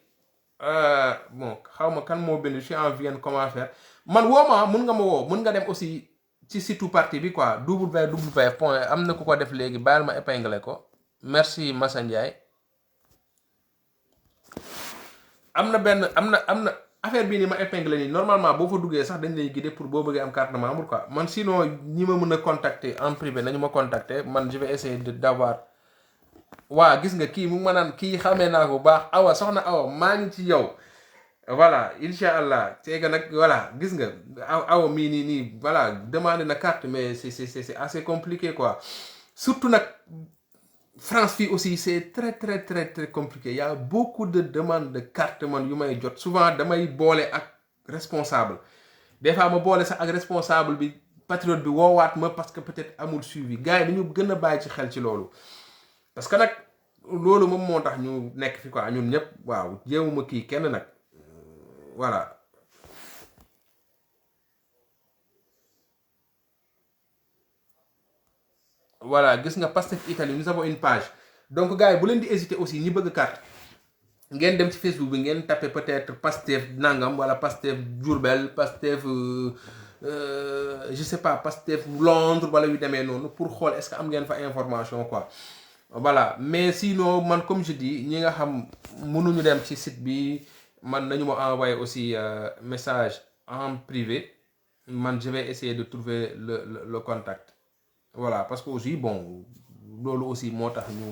bon xaw ma kan moo bind je suis en Vienne comment faire man woo ma mun nga ma woo mun nga dem aussi ci site parti bi quoi www. am na ku ko def léegi baal ma épinglé ko merci Massa Ndiaye am na affaire bii ni ma épinglé nii normalement boo fa duggee sax dañ lay guider pour boo bëggee am carte de membre quoi man sinon ñi ma mën a contacter en privé nañu ma contacter man je vais essayer d'avoir waa gis nga kii mu ngi ma naan kii xamee naa ko bu baax awa soxna awa maa ngi ci yow. Voilà incha allah c'est que nag voilà gis nga awa mii nii voilà demandé na carte mais c'est assez compliqué quoi surtout nag France fii aussi c'est très compliqué il y a beaucoup de demandes de carte man yu may jot souvent damay boole ak responsable des fois ma boole sax ak responsable bi patriote bi woowaat ma parce que peut-être amul suivi gars yi dañu gën a bàyyi ci xel ci loolu parce que nag loolu moom moo tax ñu nekk fi quoi ñun ñëpp waaw jéemuma kii kenn nag voilà voilà gis nga Pastef Italie nous avons une page donc gars yi bu leen di hésiter aussi ñi bëgg carte ngeen dem ci Facebook bi ngeen tapé peut-être Pastef nangam wala Pastef Diourbel Pastef je sais pas Pastef Londres wala yu demee noonu pour xool est-ce que am ngeen fa information quoi voilà mais sinon man comme je dis ñi nga xam mënuñu dem ci site bi man nañu ma envoyer aussi message en privé man je vais essayer de trouver le contact voilà parce que aussi bon loolu aussi moo tax ñu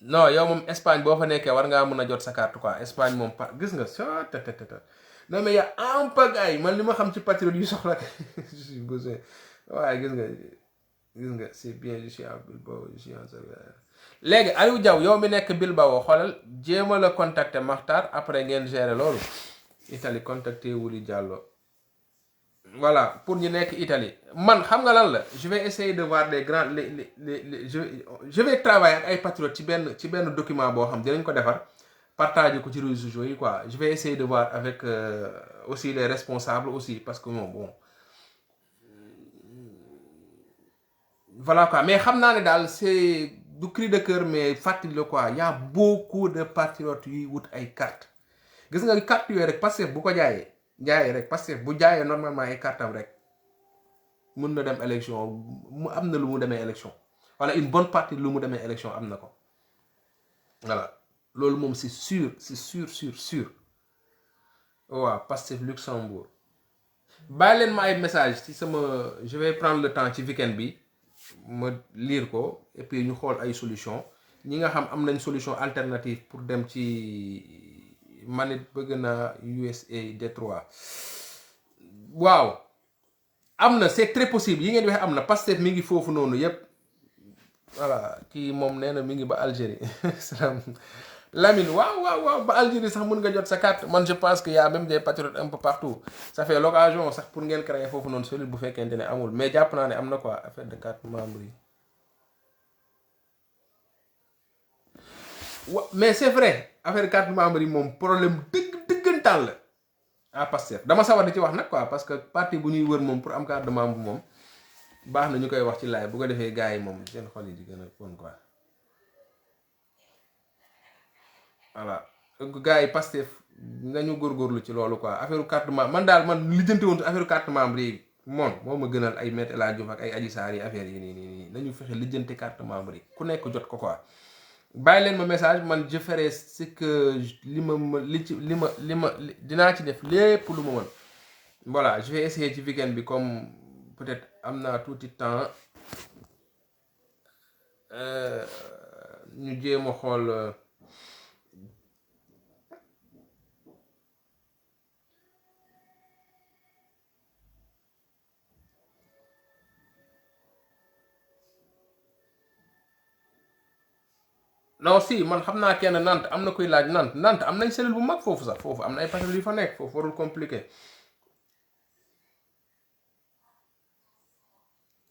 non yow moom Espagne boo fa nekkee war ngaa mën a jot sa carte quoi Espagne moom gis nga sa tata non mais yaa en pagaille man li ma xam ci patriote yu soxla je suis besoin waaye gis nga c'est bien je suis à Bilbao je suis en léegi Aliou Diaw yow mi nekk Bilbao xoolal jéem a la contacter Makhtar après ngeen gérer loolu Italie contacter Wuli Diallo voilà pour ñu nekk Italie man xam nga lan la je vais essayer de voir des grands les je vais travailler ak ay patriotes ci benn document boo xam dinañ ko defar partager ko ci réseaux sociaux yi quoi je vais essayer de voir avec aussi les responsables aussi parce que bon voilà quoi mais xam naa ne daal c'est du cri de cœur mais fàttali la quoi y a beaucoup de patriotes yuy wut ay carte gis nga carte yooyu rek Pastef bu ko jaayee rek Pastef bu jaayee normalement ay cartam rek mun na dem élection mu am na lu mu demee élection wala une bonne partie lu mu demee élection am na ko voilà loolu moom c'est sûr waaw Pastef Luxembourg bàyyi leen ma ay message ci sama je vais prendre le temps ci weekend bi ma lire ko et puis ñu xool ay solution ñi nga xam am nañ solution alternative pour dem ci manit bëgg naa USA Détroit waaw am na c'est très possible yi ngeen di wax am na Pastef mi ngi foofu noonu yépp voilà kii moom nee na mi ngi ba Algérie salaam Lamine waaw ba Algérie sax mën nga jot sa carte man je pense que y a même des patriotes un peu partout ça fait l'occasion sax pour ngeen créer foofu noonu cellule bu fekkente ne amul mais jàpp naa ne am na quoi affaire de carte membre yi mais c'est vrai affaire carte membre yi moom problème dëggantaan la à Pastef dama sawar di ci wax nag quoi parce que parti bu ñuy wër moom pour am carte de membre moom baax na ñu koy wax ci live bu ko defee gars yi moom seen xol yi di gën a bon quoi voilà donc gars yi Pastef nañu góorgóorlu ci loolu quoi affaire carte membre man daal man lijjanti woon affaire carte membre yi moom moo ma gënal ay Me El Hadji Diouf ak ay Adji Sarr yi affaire yi nii nañu fexe lijjanti carte membre yi ku nekk jot ko quoi bàyyi leen ma message man je ferai ce que li ma dinaa ci def lépp lu ma mën voilà je vais essayer ci weekend bi comme peut-être am naa tuuti temps ñu jéem a xool non si man xam naa kenn Nantes am na kuy laaj Nantes am nañ cellule bu mag foofu sax foofu am na ay patriotes yu fa nekk foofu warul compliqué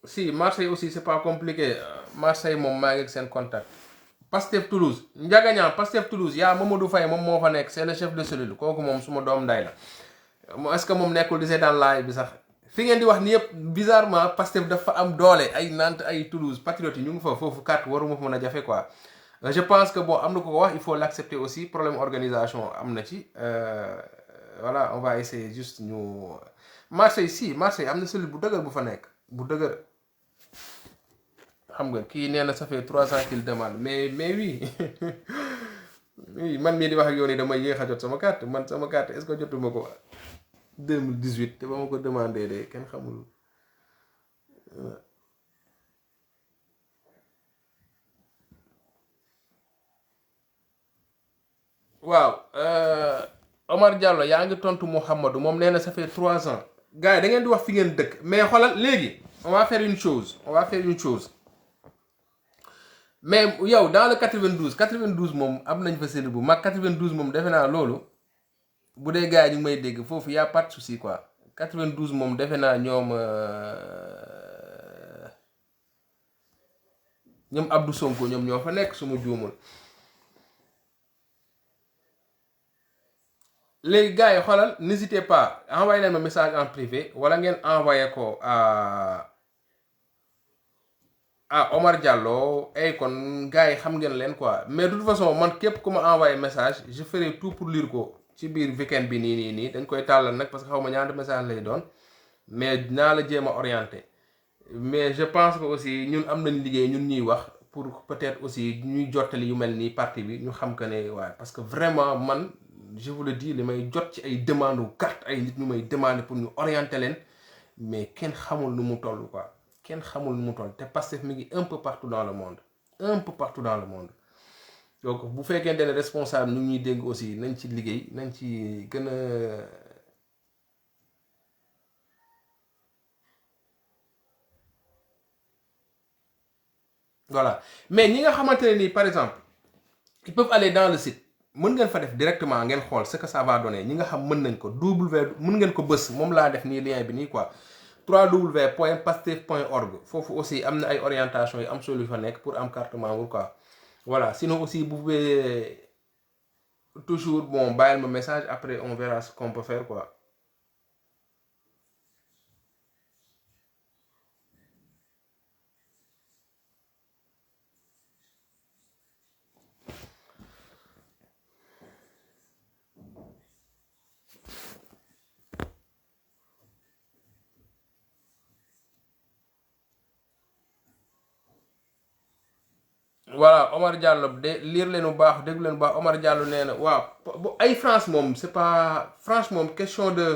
si Marseille aussi c'est pas compliqué Marseille moom maa ngi ak seen contact Pastef Toulouse Ndiagaña Pastef Toulouse yaa Mamadou Faye moom moo fa nekk c'est le chef de cellule kooku moom suma doom nday la est-ce que moom nekkul di seetaan live bi sax fi ngeen di wax ni yëpp bizarrement Pastef dafa am doole ay Nantes ay Toulouse patriotes yi ñu ngi fa foofu carte waruma fa mën a jafe quoi je pense que bon am na ko ko wax il faut l'accepter aussi problème organisation am na ci voilà on va essayer juste ñu Marseille am na cellule bu dëgër bu fa nekk bu dëgër xam nga kii nee na ça fait 300 qu'il demande mais oui oui man mii di wax ak yow nii damay yéex a jot sama carte est-ce que jotuma ko 2018 te ba ma ko demandé de kenn xamul waaw Omar Diallo yaa ngi tontu Mouhamadou moom nee na ça fait 3 ans gars yi da ngeen di wax fi ngeen dëkk mais xoolal léegi on va faire une chose mais yow dans le 92 moom am nañ fa cellule bu mag 92 moom defe naa loolu bu dee gars yi ñu ngi may dégg foofu y a pas de souci quoi 92 moom defe naa ñoom Abdou Sonko ñoom ñoo fa nekk su ma juumul. léegi gars yi xoolal n'hésitez pas envoyé leen ma message en privé wala ngeen envoyé ko à Omar Diallo ay kon gars yi xam ngeen leen quoi mais de toute façon man képp ku ma envoyé message je ferai tout pour lire ko ci biir weekend bi nii dañ koy tàllal nag parce que xaw ma ñaata message lay doon mais dinaa la jéem a orienté mais je pense que aussi ñun am nañ liggéey ñun ñuy wax pour peut-être aussi ñuy jottali yu mel nii parti bi ñu xam que ne waaye parce que vraiment man je vous le dis li may jot ci ay demande wu carte ay nit ñu may demandé pour ñu orienter leen mais kenn xamul nu mu toll quoi kenn xamul nu mu toll te Pastef mi ngi un peu partout dans le monde donc bu fekkente ne responsable ñu ñuy dégg aussi nañ ci liggéey nañ ci gën a voilà mais ñi nga xamante ne nii par exemple ils peuvent aller dans le site mën ngeen fa def directement ngeen xool ce que ça va donner ñi nga xam mën nañ ko mën ngeen ko bës moom laa def nii lien bi nii quoi www.pastef.org foofu aussi am na ay orientation yu am solo yu fa nekk pour am carte membre quoi voilà sinon aussi vous pouvez toujours bon bàyyil ma message après on verra ce qu'on peut faire quoi. voilà Omar Diallo de lire leen bu baax déglu leen bu baax Omar Diallo nee na waaw ay France moom c'est pas France moom question de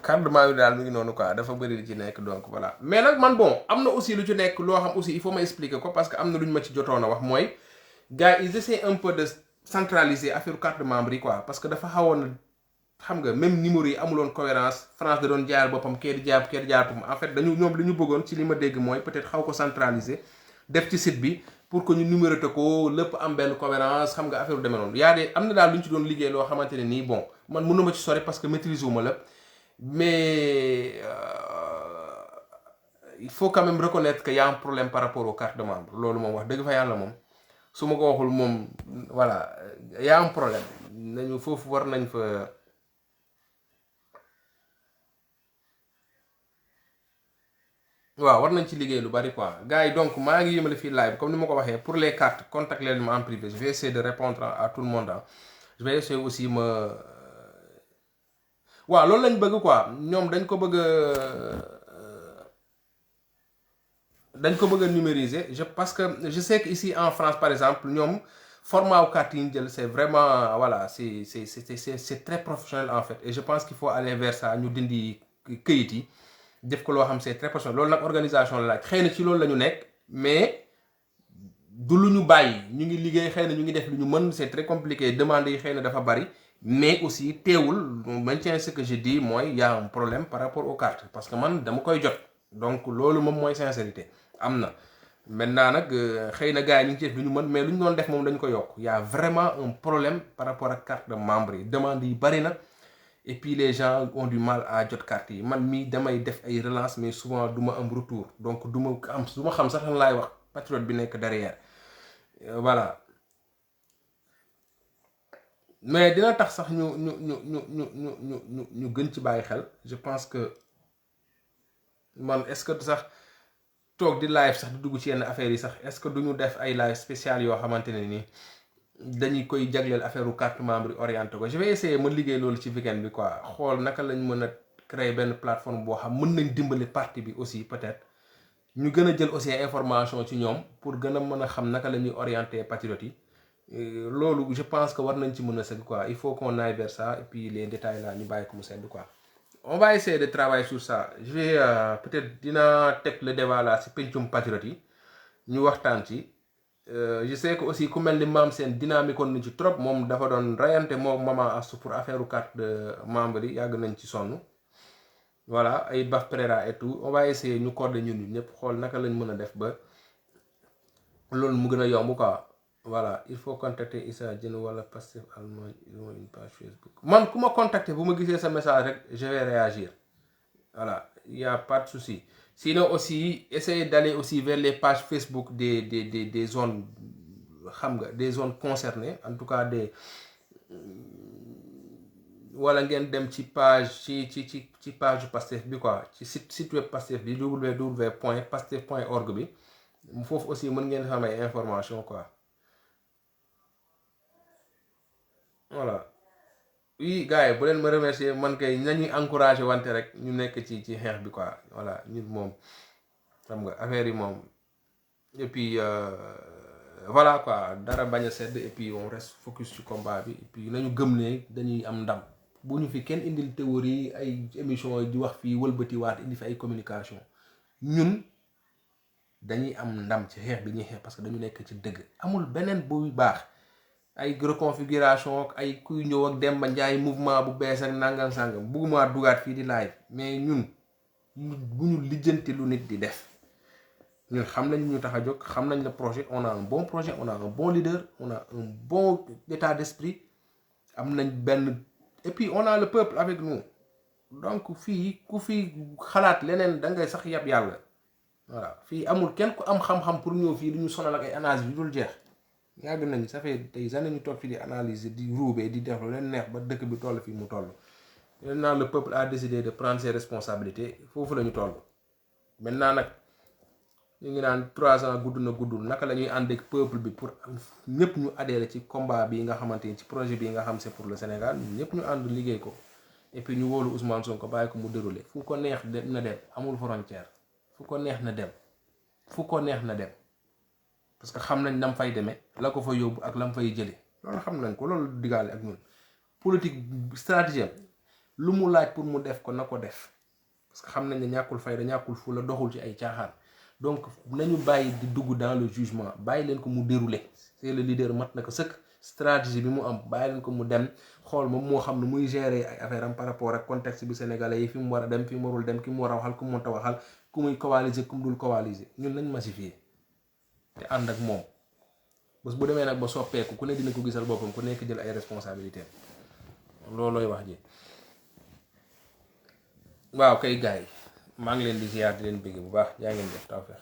cardement bi daal mi ngi noonu quoi dafa bëri li ci nekk donc voilà mais nag man bon am na aussi lu ci nekk loo xam aussi il faut ma expliquer ko parce que am na lu ñu ma ci jotoon a wax mooy gars yi ils essaient un peu de centraliser affaire carte de membre yi quoi parce que dafa xawoon xam nga même numéro yi amuloon cohérence France da doon jaar boppam kee di jaar boppam en fait dañu ñoom li ñu bëggoon ci li ma dégg mooy peut-être xaw ko centraliser def ci site bi pour que ñu numéroter ko lépp am benn cohérence xam nga affaire bu demee noonu yaa de am na daal lu ñu ci doon liggéey loo xamante ne nii bon man mënu ma ci sori parce que maîtrise wu ma la mais il faut quand même reconnaître que y a un problème par rapport aux cartes de membre loolu moom wax dëgg fa yàlla moom su ma ko waxul moom voilà y a un problème nañu foofu war nañ fa. waaw war nañ ci liggéey lu bari quoi gars yi donc maa ngi yëmale fii live comme ni ma ko waxee pour les cartes contacte leen ma en privé je vais essayer de répondre à tout le monde je vais essayer aussi waaw loolu lañ bëgg quoi ñoom dañ ko bëgg a numériser parce que je sais que ici en France par exemple ñoom format wu carte yi ñu jël c'est vraiment voilà c'est très professionnel en fait et je pense qu'il faut aller vers ça ñu dindi këyit yi def ko loo xam c'est très personnel loolu nag organisation la laaj xëy na ci loolu la ñu nekk mais du lu ñu bàyyi ñu ngi liggéey xëy na ñu ngi def lu ñu mën c'est très compliqué demande yi xëy na dafa bari mais aussi teewul maintien ce que je dis mooy y a un problème par rapport aux cartes parce que man dama koy jot donc loolu moom mooy sincérité am na maintenant nag xëy na gars yi ñu ngi ci def lu ñu mën mais lu ñu doon def moom dañu ko yokk y a vraiment un problème par rapport ak carte de membre yi demande yi bari na et puis les gens ont du mal à jot carte yi man mii damay def ay relance mais souvent du ma am retour donc du ma xam sax lan laay wax patriote bi nekk derrière voilà mais dina tax sax ñu gën ci bàyyi xel je pense que man est-ce que sax toog di live sax di dugg ci yenn affaires yi sax est-ce que duñu def ay live spécial yoo xamante ne nii dañuy koy jagleel affaire u carte membre yi orienté ko je vais essayer ma liggéey loolu ci weekend bi quoi xool naka lañ mën a créer benn plateforme boo xam mën nañ dimbali parti bi aussi peut-être ñu gën a jël aussi information ci ñoom pour gën a mën a xam naka la ñuy orienté patriotes yi loolu je pense que war nañ ci mën a sëgg quoi il faut qu'on aille vers ça et puis les détails là ñu bàyyi ko mu sedd quoi on va essayer de travailler sur ça je vais peut-être dinaa teg le débat là si pencum patriotes yi ñu waxtaan ci je sais que aussi ku mel ni Mame Sène dynamique on na ci trop moom dafa doon rayante moo Maman Astou pour affaire carte de membre yi yàgg nañ ci sonn voilà ay Baf Pereira et tout on va essayer ñu coordonner ñun ñëpp xool naka lañ mën a def ba loolu mu gën a yomb quoi voilà il faut contacter Issa Diène wala Pastef Allemagne ils ont une page Facebook man ku ma contacter bu ma gisee sa message rek je vais réagir voilà il y a pas de souci sinon aussi essayer d'aller aussi vers les pages Facebook des zones xam nga des zones concernées en tout cas des wala ngeen dem ci page ci page Pastef bi quoi ci site web Pastef bi www.pastef.org bi foofu aussi mën ngeen xam ay information quoi voilà oui gars yi bu leen ma remercier man kay nañuy encouragé wante rek ñu nekk ci xeex bi quoi voilà ñun moom xam nga affaire yi moom et puis voilà quoi dara bañ a sedd et puis on reste focus ci combat bi et puis nañu gëm ne dañuy am ndam bu ñu fi kenn indil théorie ay émission yi di wax fii wëlbatiwaat indi fi ay communication ñun dañuy am ndam ci xeex bi ñuy xeex parce que dañu nekk ci dëgg amul beneen buy baax ay reconfiguration ak ay kuy ñëw ak Demba Ndiaye mouvement bu bees ak nangam sangam bugguma dugaat fii di live mais ñun bu ñu lijjanti lu nit di def ñun xam nañ ñu tax a jóg xam nañ le projet on a un bon projet on a un bon leader on a un bon état d'esprit am nañ benn et puis on a le peuple avec nous donc fii ku fi xalaat leneen da ngay sax yab yàlla voilà fii amul kenn ku am xam-xam pour ñëw fii di ñu sonal ak ay analyse yu dul jeex yàgg nañ ça fait des années ñu toog fii di analyser di ruubee di def lu leen neex ba dëkk bi toll fii mu toll maintenant le peuple a décidé de prendre ses responsabilités foofu la ñu toll maintenant nag ñu ngi naan 3 ans gudd na guddul naka la ñuy ànd ak peuple bi pour ñëpp ñu adhéré ci combat bi nga xamante ni ci projet bi nga xam c'est pour le Sénégal ñëpp ñu ànd liggéey ko et puis ñu wóolu Ousmane Sonko bàyyi ko mu déroulé fu ko neex na dem amul frontière fu ko neex na dem fu ko neex na dem parce que xam nañ nam fay demee la ko fa yóbbu ak lam fay jëlee loolu xam nañ ko loolu digaale ak ñun politique stratégie lu mu laaj pour mu def ko na ko def parce que xam nañ ne ñàkkul fayda ñàkkul fu la doxul ci ay caaxaan donc nañu bàyyi di dugg dans le jugement bàyyi leen ko mu dérouler c'est le leader mat na ko sëkk stratégie bi mu am bàyyi leen ko mu dem xool moom moo xam ne muy gérer ay affaire am par rapport ak contexte bi sénégalais yi fi mu war a dem fi mu warul dem ki mu war a waxal ku mu mënta waxal ku muy coaliser ku mu dul coaliser ñun nañ massifier te ànd ak moom bés bu demee nag ba soppeeku ku ne dina ko gisal boppam ku nekk jël ay responsabilités loolooy wax ji waaw kay gars yi maa ngi leen di ziar di leen bëgg bu baax yaa ngeen def tawfeex